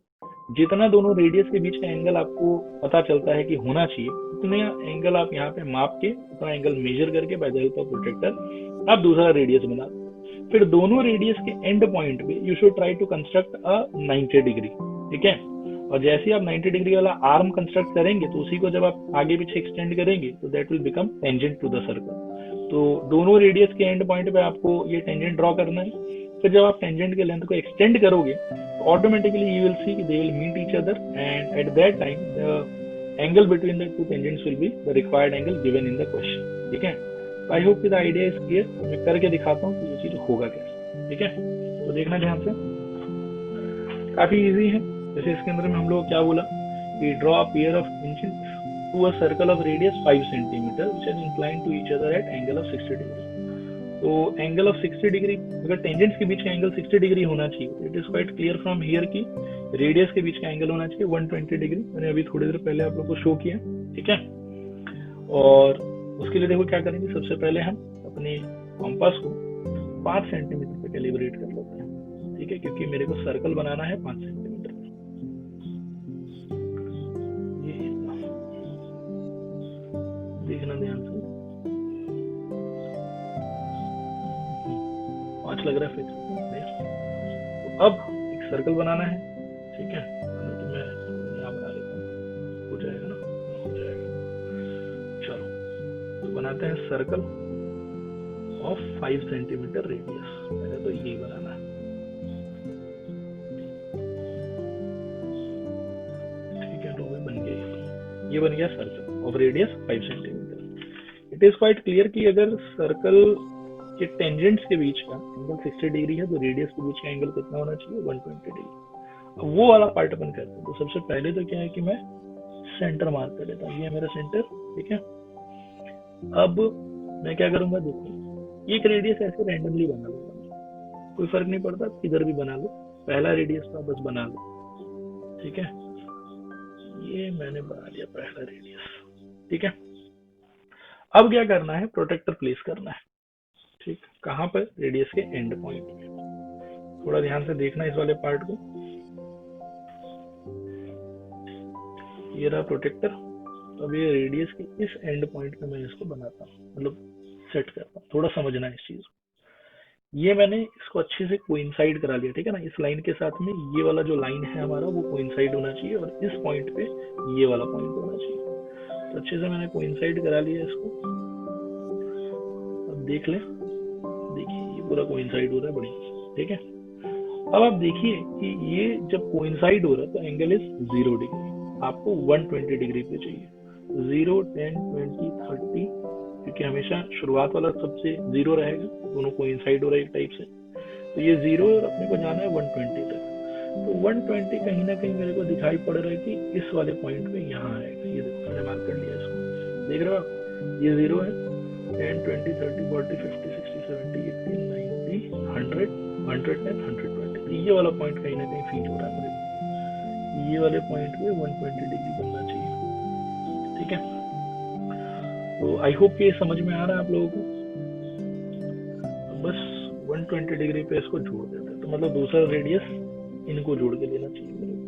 Speaker 1: जितना दोनों रेडियस के बीच का एंगल आपको पता चलता है कि होना चाहिए उतने एंगल आप यहाँ पे माप के, उतना एंगल मेजर करके by the help of protractor आप दूसरा रेडियस बना दो। फिर दोनों रेडियस के एंड पॉइंट पे you should try to construct a 90 degree, ठीक है। और जैसे ही आप 90 डिग्री वाला आर्म कंस्ट्रक्ट करेंगे तो उसी को जब आप आगे पीछे एक्सटेंड करेंगे तो that will become tangent to the circle. तो दोनों रेडियस के एंड पॉइंट पे आपको ये टेंजेंट ड्रॉ करना है। फिर जब आप टेंजेंट के लेंथ को एक्सटेंड करोगे तो automatically you will see they will meet each other, and at that time the angle between the two tangents will be the required angle given in the question, ठीक है। I hope the idea is clear. मैं करके दिखाता हूँ कि ये चीज होगा कैसे, ठीक है। तो देखना ध्यान से, काफी इजी है। जैसे इसके अंदर में हम लोग क्या बोला कि draw a pair of tangents to a circle of radius 5 centimetre which are inclined to each other at angle of 60 degree. तो एंगल ऑफ 60 डिग्री, अगर टेंजेंट्स के बीच का एंगल 60 डिग्री होना चाहिए, it is quite clear from here कि radius के बीच का एंगल होना चाहिए 120 डिग्री। मैंने अभी थोड़ी देर पहले आप लोग को शो किया, ठीक है। और उसके लिए देखो क्या करेंगे, सबसे पहले हम अपने कॉम्पास को 5 सेंटीमीटर पे कैलिब्रेट कर लेते हैं, ठीक है, क्योंकि मेरे को सर्कल बनाना है 5 सेंटीमीटर पे। ये इतना देखना ध्यान से, 5 लग रहा है फिक्स। तो अब एक सर्कल बनाना है, ठीक है, तो मैं यहाँ बना लेता हूँ, हो जाएगा ना, हो जाएगा। चलो तो बनाते हैं सर्कल ऑफ 5 सेंटीमीटर रेडियस, मैंने तो यही बनाना है, ठीक है। तो बन गया, ये बन गया circle of radius 5 centimetre. It is quite clear कि अगर सर्कल के टेंजेंट्स के बीच का एंगल 60 डिग्री है तो रेडियस के बीच का एंगल कितना होना चाहिए, 120 डिग्री। अब वो वाला पार्ट अपन करते हैं। तो सबसे पहले तो क्या है कि मैं सेंटर मार्क कर लेता हूँ, ये है मेरा सेंटर, ठीक है। अब मैं क्या करूंगा, देखो एक रेडियस ऐसे रैंडमली बना लूंगा, कोई फर्क नहीं पड़ता, किधर भी बना लो, पहला रेडियस था बस बना लो, ठीक है। ये मैंने बना लिया पहला रेडियस, ठीक है। अब क्या करना है, प्रोटेक्टर प्लेस करना है, ठीक। कहाँ पर, रेडियस के एंड पॉइंट में। थोड़ा ध्यान से देखना इस वाले पार्ट को, ये रहा प्रोटेक्टर। अब ये रेडियस के इस एंड पॉइंट पे मैं इसको बनाता हूँ, मतलब सेट करता हूँ। थोड़ा समझना है इस चीज को, ये मैंने इसको अच्छे से कोइंसाइड करा लिया, ठीक है ना। इस लाइन के साथ में ये वाला जो लाइन है हमारा वो कोइंसाइड होना चाहिए, और इस पॉइंट पे ये वाला पॉइंट होना चाहिए। तो अच्छे से मैंने कोइंसाइड करा लिया इसको। अब देख ले, देखिए ये पूरा कोइंसाइड हो रहा है, बढ़िया, ठीक है। अब आप देखिए कि ये जब कोइंसाइड हो रहा है तो एंगल इज 0 डिग्री, आपको 120 डिग्री पे चाहिए। 0, 10, 20, 30, क्योंकि हमेशा शुरुआत वाला सबसे 0 रहेगा, दोनों कोइंसाइड हो रहा है एक टाइप से। तो ये 0 और अपने को जाना है 120 तक। तो 120 कहीं ना कहीं मेरे को दिखाई पड़ रहा है कि इस वाले पॉइंट पे यहाँ आएगा। ये देखो मैंने मार्क कर लिया इसको, देख रहे हो आप, ये 0 है, 10, 20, 30, 40, 50, 60, 70, 80, 90, 100, 110, 120। तो ये वाला पॉइंट कहीं ना कहीं फील हो रहा है मेरे को, ये वाले पॉइंट पे 120 डिग्री बनना चाहिए, ठीक है। तो आई होप कि ये समझ में आ रहा है आप लोगों को। बस 120 डिग्री पे इसको जोड़ देते हैं, तो मतलब दूसरा रेडियस इनको जोड़ के लेना चाहिए मेरे को।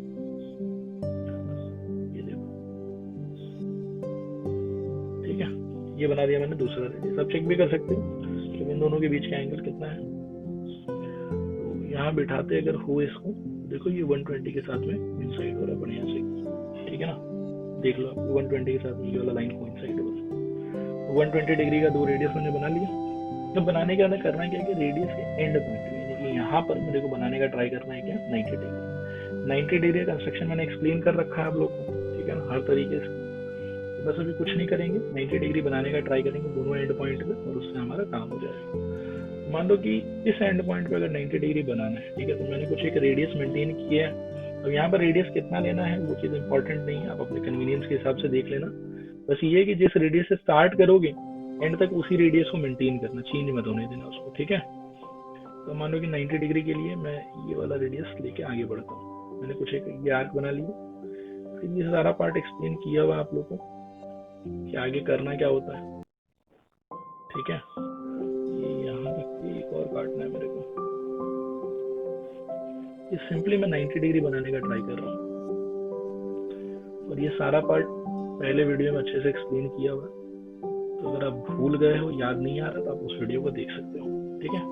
Speaker 1: ये देखो, ठीक है, ये बना दिया मैंने दूसरा रेडियस। अब चेक भी कर सकते हो कि इन दोनों के बीच का एंगल कितना है। तो यहाँ बिठाते अगर हो इसको, देखो ये 120 के साथ में इनसाइड हो रहा है बढ़िया से, ठीक है ना। देख लो 120 के साथ में ये वाला लाइन को इनसाइड हो रहा है। 120 डिग्री का दो रेडियस मैंने बना लिया। तो बनाने का करना क्या है कि रेडियस के एंड पॉइंट पे, यानी कि यहाँ पर मेरे को बनाने का ट्राई करना है क्या, 90 डिग्री। 90 डिग्री कंस्ट्रक्शन मैंने एक्सप्लेन कर रखा है आप लोग को, ठीक है ना, हर तरीके से। तो बस अभी कुछ नहीं करेंगे, 90 डिग्री बनाने का ट्राई करेंगे दोनों एंड पॉइंट पे, और उससे हमारा काम हो जाएगा। मान लो कि इस एंड पॉइंट पे अगर 90 डिग्री बनाना है, ठीक है, तो मैंने कुछ एक रेडियस मेंटेन किया है। अब यहाँ पर रेडियस कितना लेना है वो चीज़ इंपॉर्टेंट नहीं है, आप अपने कन्वीनियंस के हिसाब से देख लेना। बस ये है कि जिस रेडियस से स्टार्ट करोगे एंड तक उसी रेडियस को मेंटेन करना, चेंज मत होने देना उसको, ठीक है। तो मान लो कि 90 डिग्री के लिए मैं ये वाला रेडियस लेके आगे बढ़ता हूँ। मैंने कुछ एक ये आर्क बना लिया, फिर ये सारा पार्ट एक्सप्लेन किया हुआ आप लोग को कि आगे करना क्या होता है, ठीक है। ये यहाँ तक एक और काटना है मेरे को। ये सिंपली मैं 90 डिग्री बनाने का ट्राई कर रहा हूँ, और ये सारा पार्ट पहले वीडियो में अच्छे से एक्सप्लेन किया हुआ है। तो अगर आप भूल गए हो, याद नहीं आ रहा, तो आप उस वीडियो को देख सकते हो, ठीक है।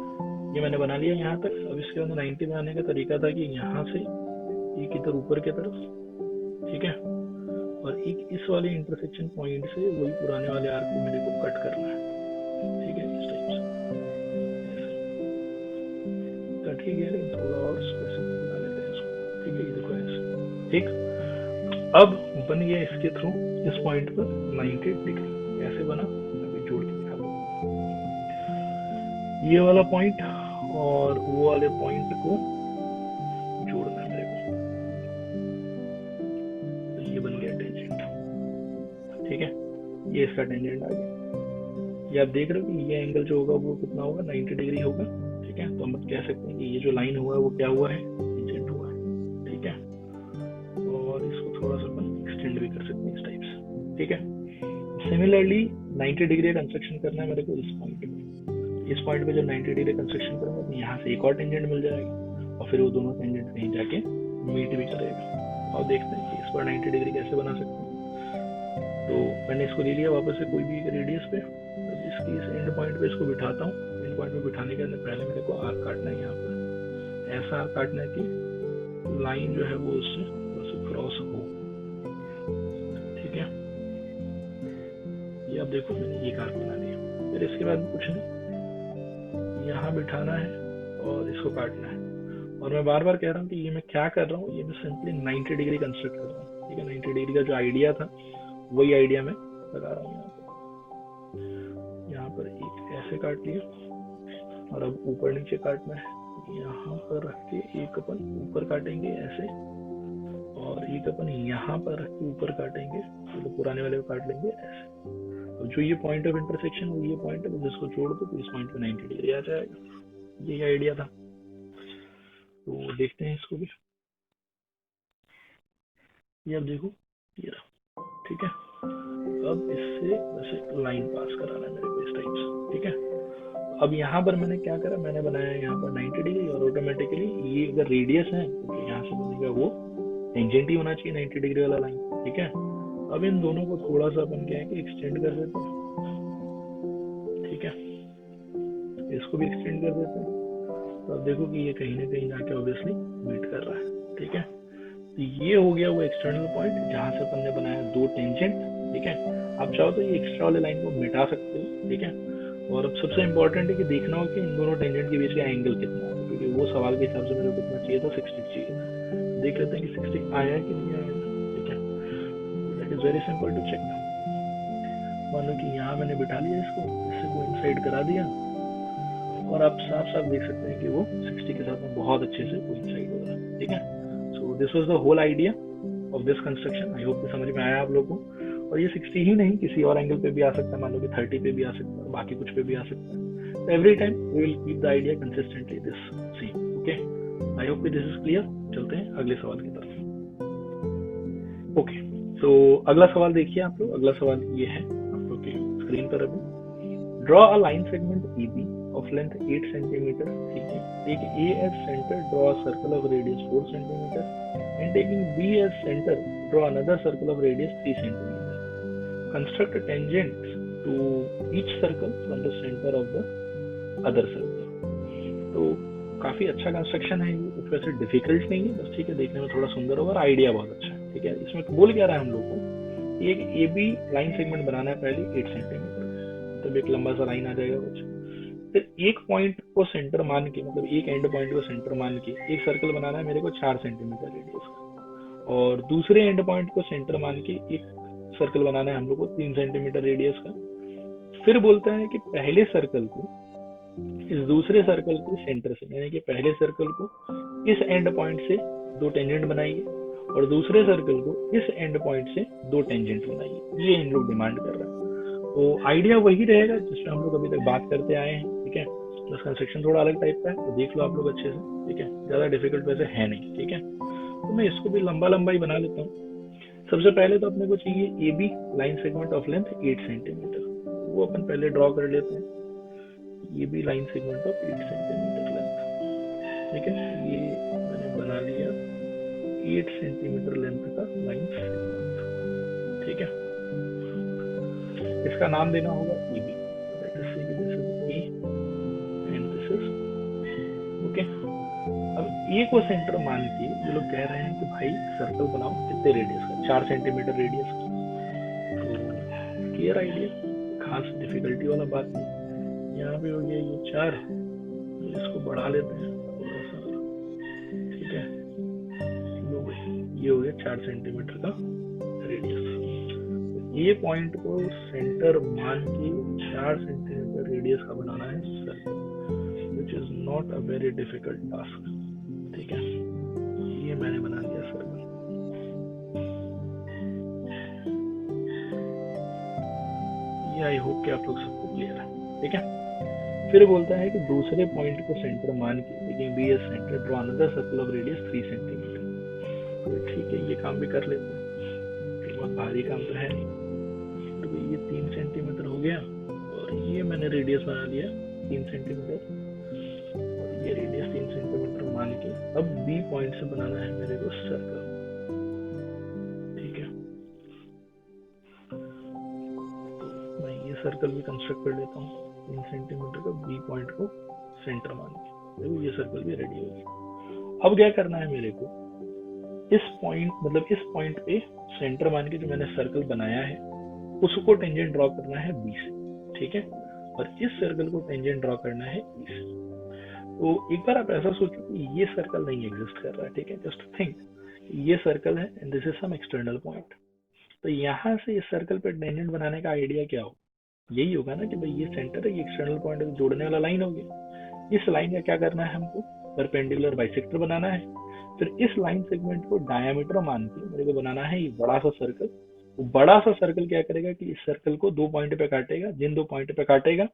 Speaker 1: ये मैंने बना लिया यहाँ तक। अब इसके अंदर 90 बनाने का तरीका था कि यहाँ से एक इधर ऊपर की तरफ, ठीक है, और एक इस वाले इंटरसेक्शन पॉइंट से वही पुराने वाले आर्क को मेरे को कट करना है, ठीक है, इस टाइप से कट ही गया, लेकिन थोड़ा और स्पेसिफिक बना लेते हैं इसको, ठीक है। ये देखो ऐसे, ठीक। अब बन गया इसके थ्रू इस पॉइंट पर 90 डिग्री। कैसे बना, अभी जोड़ के दिखा दूँ। ये वाला पॉइंट और वो वाले पॉइंट को जोड़ना है मेरे को, तो ये बन गया टेंजेंट, ठीक है। ये इसका टेंजेंट आ गया। ये आप देख रहे हो कि ये एंगल जो होगा वो कितना होगा, 90 डिग्री होगा, ठीक है। तो हम कह सकते हैं कि ये जो लाइन हुआ है वो क्या हुआ है, टेंजेंट हुआ है, ठीक है। और इसको थोड़ा सा अपन एक्सटेंड भी कर सकते हैं इस टाइप से, ठीक है। सिमिलरली 90 डिग्री कंस्ट्रक्शन करना है मेरे को इस पॉइंट पे। इस पॉइंट पे जब 90 डिग्री कंस्ट्रक्शन करूंगा तो यहाँ से एक और टेंजेंट मिल जाएगा और फिर वो दोनों टेंजेंट कहीं जाके मीट भी करेगा। और देखते हैं कि इस पर 90 डिग्री कैसे बना सकते हैं। तो मैंने इसको ले लिया वापस से कोई भी रेडियस पे, तो इसकी इस एंड पॉइंट पे इसको बिठाता हूँ। एंड पॉइंट पे बिठाने के पहले मेरे को आर्क काटना है। यहाँ पर ऐसा आर्क काटना है कि लाइन जो है वो उससे क्रॉस हो। ठीक है, ये अब देखो मैंने एक आर्क बना लिया। फिर इसके बाद कुछ नहीं, यहाँ बिठाना है और इसको काटना है। और मैं बार बार कह रहा हूँ कि ये मैं क्या कर रहा हूँ, ये मैं सिंपली 90 डिग्री कंस्ट्रक्ट कर रहा हूँ। ठीक है, 90 डिग्री का जो आइडिया था वही आइडिया मैं लगा रहा हूँ। यहाँ पर एक ऐसे काट लिया और अब ऊपर नीचे काटना है। यहाँ पर रख के एक अपन ऊपर काटेंगे ऐसे, और एक अपन यहाँ पर रख के ऊपर काटेंगे, तो पुराने वाले को काट लेंगे ऐसे। अब जो ये पॉइंट ऑफ इंटरसेक्शन वो ये पॉइंट है, जिसको जोड़ दो तो इस पॉइंट पे 90 डिग्री आ जाएगा। यही आइडिया था। तो देखते हैं इसको भी। ये अब देखो ये रहा। ठीक है, अब इससे वैसे लाइन पास कराना है मेरे को इस टाइप से। ठीक है, अब यहाँ पर मैंने क्या करा, मैंने बनाया यहाँ पर 90 डिग्री और ऑटोमेटिकली ये अगर रेडियस है तो यहाँ से बनेगा वो टेंजेंट ही होना चाहिए 90 डिग्री वाला लाइन। ठीक है, अब इन दोनों को थोड़ा सा अपन क्या है कि एक्सटेंड कर देते हैं। ठीक है, इसको भी एक्सटेंड कर देते हैं। तो अब देखो कि ये कहीं ना कहीं जाके ऑब्वियसली मीट कर रहा है। ठीक है, तो ये हो गया वो एक्सटर्नल पॉइंट जहां से अपन ने बनाया दो टेंजेंट। ठीक है, आप चाहो तो ये एक्स्ट्रा वाले लाइन को मिटा सकते हो। ठीक है, और अब सबसे इंपॉर्टेंट है कि देखना हो कि इन दोनों टेंजेंट के बीच का एंगल कितना है, क्योंकि वो सवाल के हिसाब से मेरे को कितना चाहिए था, 60 चाहिए। देख लेते हैं कि 60 आया कि नहीं आया। ठीक है, that is very simple to check. मान लो कि यहाँ मैंने बिठा लिया इसको, इससे कोइंसाइड करा दिया और आप साफ साफ देख सकते हैं कि वो 60 के साथ में बहुत अच्छे से कोइंसाइड हो रहा है। ठीक है, so this was the whole idea of this construction. I hope समझ में आया आप लोगों को। और ये 60 ही नहीं, किसी और एंगल पे भी आ सकता है, मान लो कि 30 पे भी आ सकता है, बाकी कुछ पे भी आ सकता है। तो every time we will keep the idea consistently this same. Okay, I hope this is clear. चलते हैं अगले सवाल की तरफ। ओके, तो अगला सवाल देखिए आप लोग। अगला सवाल ये है आप लोग की स्क्रीन पर अभी। Draw a line segment AB of length 8 centimeter. ठीक है, take A as center, draw a circle of radius 4 centimeter, and taking B as center, draw another circle of radius 3 centimeter. Construct a tangent to each circle from the center of the other circle. तो काफी अच्छा construction है, ये कुछ वैसे difficult नहीं है, बस ठीक है देखने में थोड़ा सुंदर होगा और आइडिया बहुत अच्छा है। ठीक है, इसमें बोल क्या रहा है हम लोग को, एक AB लाइन सेगमेंट बनाना है पहले 8 सेंटीमीटर, तब एक लंबा सा लाइन आ जाएगा कुछ। फिर एक पॉइंट को सेंटर मान के, मतलब एक एंड पॉइंट को सेंटर मान के एक सर्कल बनाना है मेरे को 4 सेंटीमीटर रेडियस का, और दूसरे एंड पॉइंट को सेंटर मान के एक सर्कल बनाना है हम लोग को 3 सेंटीमीटर रेडियस का। फिर बोलता है कि पहले सर्कल को इस दूसरे सर्कल के सेंटर से, यानी कि पहले सर्कल को इस एंड पॉइंट से 2 टेंजेंट बनाइए और दूसरे सर्कल को इस एंड पॉइंट से 2 टेंजेंट बनाइए। ये इन लोग डिमांड कर रहे हैं। तो आइडिया वही रहेगा जिसमें हम लोग अभी तक बात करते आए हैं। ठीक है, बस कंस्ट्रक्शन थोड़ा अलग टाइप का है, तो देख लो आप लोग अच्छे से। ठीक है, ज्यादा डिफिकल्ट वैसे है नहीं। ठीक है, तो मैं इसको भी लंबा लंबा ही बना लेता हूँ। सबसे पहले तो अपने को चाहिए AB line segment of length 8 centimetre, वो अपन पहले ड्रॉ कर लेते हैं। AB line segment of 8 centimetre length. ठीक है, ये मैंने बना लिया 8 सेंटीमीटर लेंथ का लाइन सेगमेंट। ठीक है, इसका नाम देना होगा AB, ओके। अब A को सेंटर मान के ये लोग कह रहे हैं कि भाई सर्कल बनाओ कितने रेडियस का, 4 सेंटीमीटर रेडियस का। तो क्लियर आइडिया, खास डिफिकल्टी वाला बात नहीं। यहाँ पे हो गया ये 4, इसको बढ़ा लेते हैं थोड़ा सा। ठीक है, ये हो गया 4 सेंटीमीटर का रेडियस। ये पॉइंट को सेंटर मान के 4 सेंटीमीटर रेडियस का बनाना है circle, which is not a very difficult task. ठीक है, ये मैंने बना लिया सर्कल। ये आई होप कि आप लोग सबको क्लियर है। ठीक है, फिर बोलता है कि दूसरे पॉइंट को सेंटर मान के, लेकिन B as centre, draw another circle of radius 3 centimetre. तो ठीक है, ये काम भी कर लेते हैं, बहुत भारी काम तो है नहीं। तो ये 3 सेंटीमीटर हो गया, और ये मैंने रेडियस बना लिया 3 सेंटीमीटर, और ये रेडियस 3 सेंटीमीटर मान के अब बी पॉइंट से बनाना है मेरे को सर्कल। ठीक है, तो मैं ये सर्कल भी कंस्ट्रक्ट कर लेता हूँ 3 सेंटीमीटर का बी पॉइंट को सेंटर मान के। देखो ये सर्कल भी रेडी हो गया। अब क्या करना है मेरे को, इस पॉइंट मतलब इस पॉइंट पे सेंटर मान के जो मैंने सर्कल बनाया है उसको टेंजेंट ड्रॉ करना है बी से। ठीक है, और इस सर्कल को टेंजेंट ड्रॉ करना है ई से। तो एक बार आप ऐसा सोचो कि ये सर्कल नहीं एग्जिस्ट कर रहा है। ठीक है, जस्ट थिंक ये सर्कल है and this is some external point. तो यहाँ से इस सर्कल पे टेंजेंट बनाने का आइडिया क्या हो, यही होगा ना कि भाई ये सेंटर है, ये एक्सटर्नल पॉइंट है, जोड़ने वाला लाइन हो गया। इस लाइन का क्या करना है हमको, परपेंडिकुलर बाइसेक्टर बनाना है। फिर इस लाइन सेगमेंट को डायमीटर मान के मेरे को बनाना है ये बड़ा सा सर्कल। वो बड़ा सा सर्कल क्या करेगा कि इस सर्कल को 2 पॉइंट पे काटेगा, जिन 2 पॉइंट पे काटेगा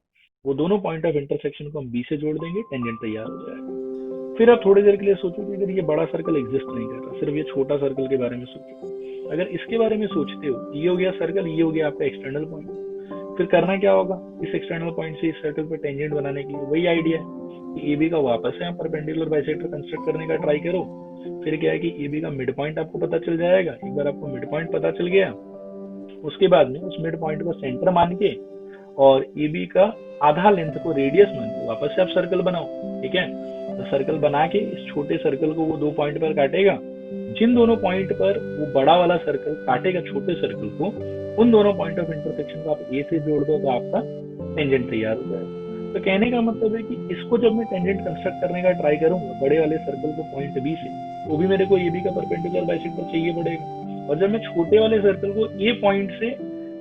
Speaker 1: वो दोनों पॉइंट ऑफ इंटरसेक्शन को हम बी से जोड़ देंगे, टेंजेंट तैयार हो जाएगा। फिर आप थोड़ी देर के लिए सोचो कि अगर ये बड़ा सर्कल एग्जिस्ट नहीं कर रहा, सिर्फ ये छोटा सर्कल के बारे में सोचो। अगर इसके बारे में सोचते हो, ये हो गया सर्कल, ये हो गया आपका एक्सटर्नल पॉइंट। फिर करना क्या होगा, इस एक्सटर्नल पॉइंट से इस सर्कल पे टेंजेंट बनाने के लिए वही आइडिया है कि AB का वापस से आप परपेंडिकुलर बाइसेक्टर कंस्ट्रक्ट करने का ट्राई करो। फिर क्या है कि AB का मिड पॉइंट आपको पता चल जाएगा। एक बार आपको मिड पॉइंट पता चल गया, उसके बाद में उस मिड पॉइंट को सेंटर मान के और AB का आधा लेंथ को रेडियस मान के वापस से आप सर्कल बनाओ। ठीक है, तो सर्कल बना के इस छोटे सर्कल को वो 2 पॉइंट पर काटेगा, जिन दोनों पॉइंट पर वो बड़ा वाला सर्कल काटेगा छोटे सर्कल को, उन दोनों पॉइंट ऑफ इंटरसेक्शन को आप ए से जोड़ दो तो आपका टेंजेंट तैयार हो जाएगा। तो कहने का मतलब है कि इसको जब मैं टेंजेंट कंस्ट्रक्ट करने का ट्राई करूंगा बड़े वाले सर्कल को पॉइंट बी से, तो भी मेरे को ए बी का परपेंडिकुलर बाइसेक्टर चाहिए पड़ेगा। और जब मैं छोटे वाले सर्कल को ए पॉइंट से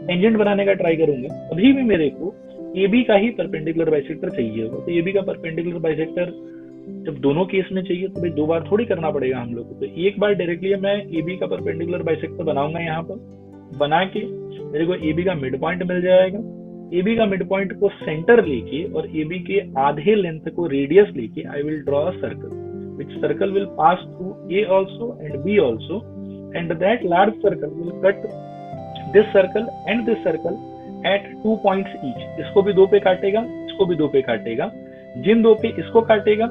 Speaker 1: टेंजेंट बनाने का ट्राई करूंगा तभी भी मेरे को ए बी का ही परपेंडिकुलर बाइसेक्टर चाहिए होगा। तो ए बी का परपेंडिकुलर बाइसेक्टर जब दोनों केस में चाहिए तो भाई 2 बार थोड़ी करना पड़ेगा हम लोग को। तो एक बार डायरेक्टली मैं ए बी का परपेंडिकुलर बाइसेक्टर बनाऊंगा, यहाँ पर बना के मेरे को ए बी का मिड पॉइंट मिल जाएगा। ए बी का मिड पॉइंट को सेंटर लेके और ए बी के आधे लेंथ को रेडियस लेके I will draw a circle which circle will pass through A also and B also, and that large circle will cut this circle and this circle at 2 points each. इसको भी 2 पे काटेगा, इसको भी 2 पे काटेगा। जिन 2 पे इसको काटेगा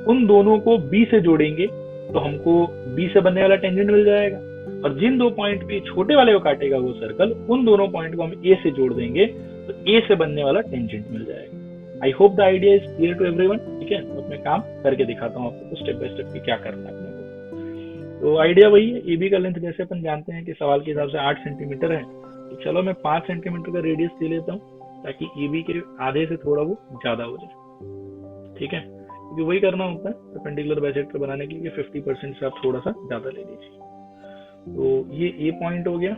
Speaker 1: उन दोनों को B से जोड़ेंगे तो हमको B से बनने वाला टेंजेंट मिल जाएगा। और जिन 2 पॉइंट पे छोटे वाले को काटेगा वो सर्कल, उन दोनों पॉइंट को हम A से जोड़ देंगे तो A से बनने वाला टेंजेंट मिल जाएगा। I hope the idea is clear to everyone. ठीक है, तो मैं काम करके दिखाता हूँ आपको स्टेप बाय स्टेप की क्या करना है अपने को। तो आइडिया वही है, ए बी का लेंथ जैसे अपन जानते हैं कि सवाल के हिसाब से 8 सेंटीमीटर है, तो चलो मैं 5 सेंटीमीटर का रेडियस दे लेता हूँ ताकि ए बी के आधे से थोड़ा वो ज्यादा हो जाए। ठीक है, क्योंकि वही करना होता है परपेंडिकुलर बाइसेक्टर बनाने के लिए, 50% से आप थोड़ा सा ज्यादा ले लीजिए। तो ये ए पॉइंट हो गया।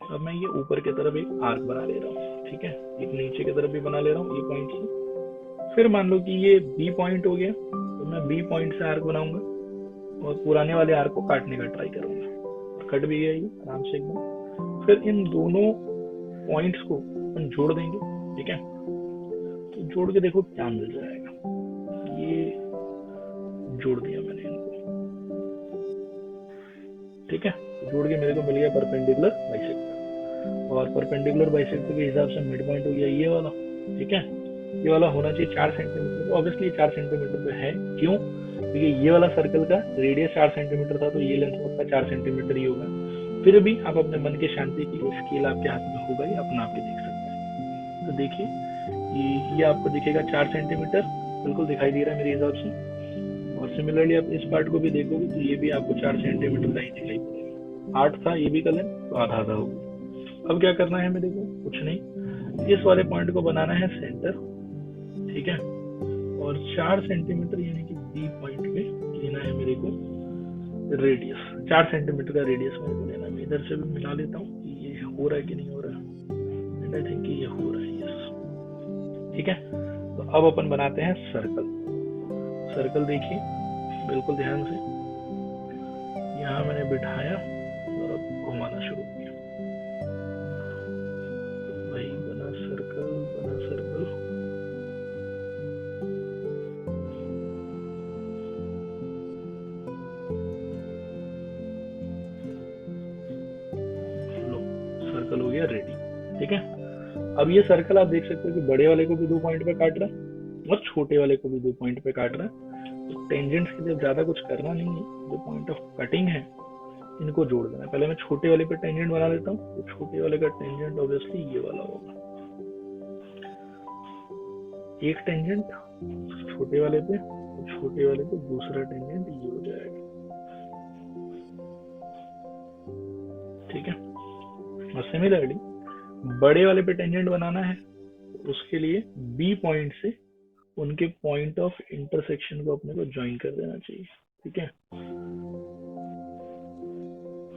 Speaker 1: अब मैं ये ऊपर की तरफ एक आर्क बना ले रहा हूँ। ठीक है, एक नीचे की तरफ भी बना ले रहा हूँ ए पॉइंट से। फिर मान लो कि ये बी पॉइंट हो गया, तो मैं बी पॉइंट से आर्क बनाऊंगा और पुराने वाले आर्क को काटने का ट्राई करूंगा। कट भी गया ये आराम से एकदम। फिर इन दोनों पॉइंट्स को अपन जोड़ देंगे। ठीक है, तो जोड़ के देखो क्या मिल जाएगा। ये जोड़ दिया मैंने इनको। ठीक है, जोड़ के मेरे को मिल गया परपेंडिकुलर बाइसेक्टर, और परपेंडिकुलर बाइसेक्टर के हिसाब से मिड पॉइंट हो गया ये वाला। ठीक है, ये वाला होना चाहिए 4 सेंटीमीटर, तो ऑब्वियसली 4 सेंटीमीटर पे है। क्यों? क्योंकि ये वाला सर्कल का रेडियस 4 सेंटीमीटर था, तो ये लेंथ पक्का 4 सेंटीमीटर ही होगा। फिर भी आप अपने मन के शांति के लिए स्केल आपके हाथ में होगा, ये अपना आप देख सकते हैं। तो देखिए ये आपको दिखेगा 4 सेंटीमीटर, बिल्कुल दिखाई दे रहा है मेरे हिसाब से। और सिमिलरली आप इस पार्ट को भी देखोगे तो ये भी आपको 4 सेंटीमीटर का ही दिखाई पड़ेगा। 8 था ये भी का लेंथ, तो आधा आधा होगा। अब क्या करना है मेरे को, कुछ नहीं, इस वाले पॉइंट को बनाना है सेंटर। ठीक है, और 4 सेंटीमीटर यानी कि बी पॉइंट पे लेना है मेरे को रेडियस। 4 सेंटीमीटर का रेडियस मेरे को लेना है। मैं इधर से भी मिला लेता हूँ कि ये हो रहा है कि नहीं हो रहा है। एंड आई थिंक ये हो रहा है, यस। ठीक है, तो अब अपन बनाते हैं सर्कल। सर्कल देखिए बिल्कुल ध्यान से, यहाँ मैंने बिठाया और अब घुमाना शुरू किया। वही बना सर्कल, बना सर्कल। लो सर्कल हो गया रेडी। ठीक है, अब ये सर्कल आप देख सकते हो कि बड़े वाले को भी 2 पॉइंट पे काट रहा है और छोटे वाले को भी 2 पॉइंट पे काट रहा है। तो टेंजेंट्स के लिए ज्यादा कुछ करना नहीं है, जो पॉइंट ऑफ कटिंग है इनको जोड़ देना। पहले मैं छोटे वाले पे टेंजेंट बना लेता हूँ, तो छोटे वाले का टेंजेंट ऑब्वियसली ये वाला होगा, एक टेंजेंट छोटे वाले पे, छोटे वाले पे दूसरा टेंजेंट ये हो जाएगा। ठीक है, और सिमिलरली बड़े वाले पे टेंजेंट बनाना है, उसके लिए बी पॉइंट से उनके पॉइंट ऑफ इंटरसेक्शन को अपने को ज्वाइन कर देना चाहिए। ठीक है,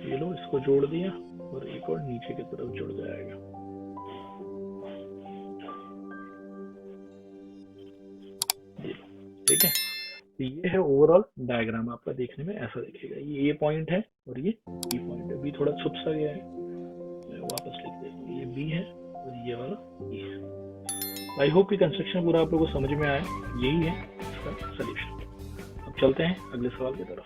Speaker 1: ये लो, इसको जोड़ दिया और एक और नीचे की तरफ जुड़ जाएगा। ठीक है, तो ये है ओवरऑल डायग्राम, आपका देखने में ऐसा दिखेगा। ये ए पॉइंट है और ये बी पॉइंट है। बी थोड़ा छुप सा गया है, मैं वापस लिख देता हूँ, ये बी है और ये वाला ए है। आई होप कि कंस्ट्रक्शन पूरा आप लोगों को समझ में आया। यही है इसका सोल्यूशन। अब चलते हैं अगले सवाल की तरफ।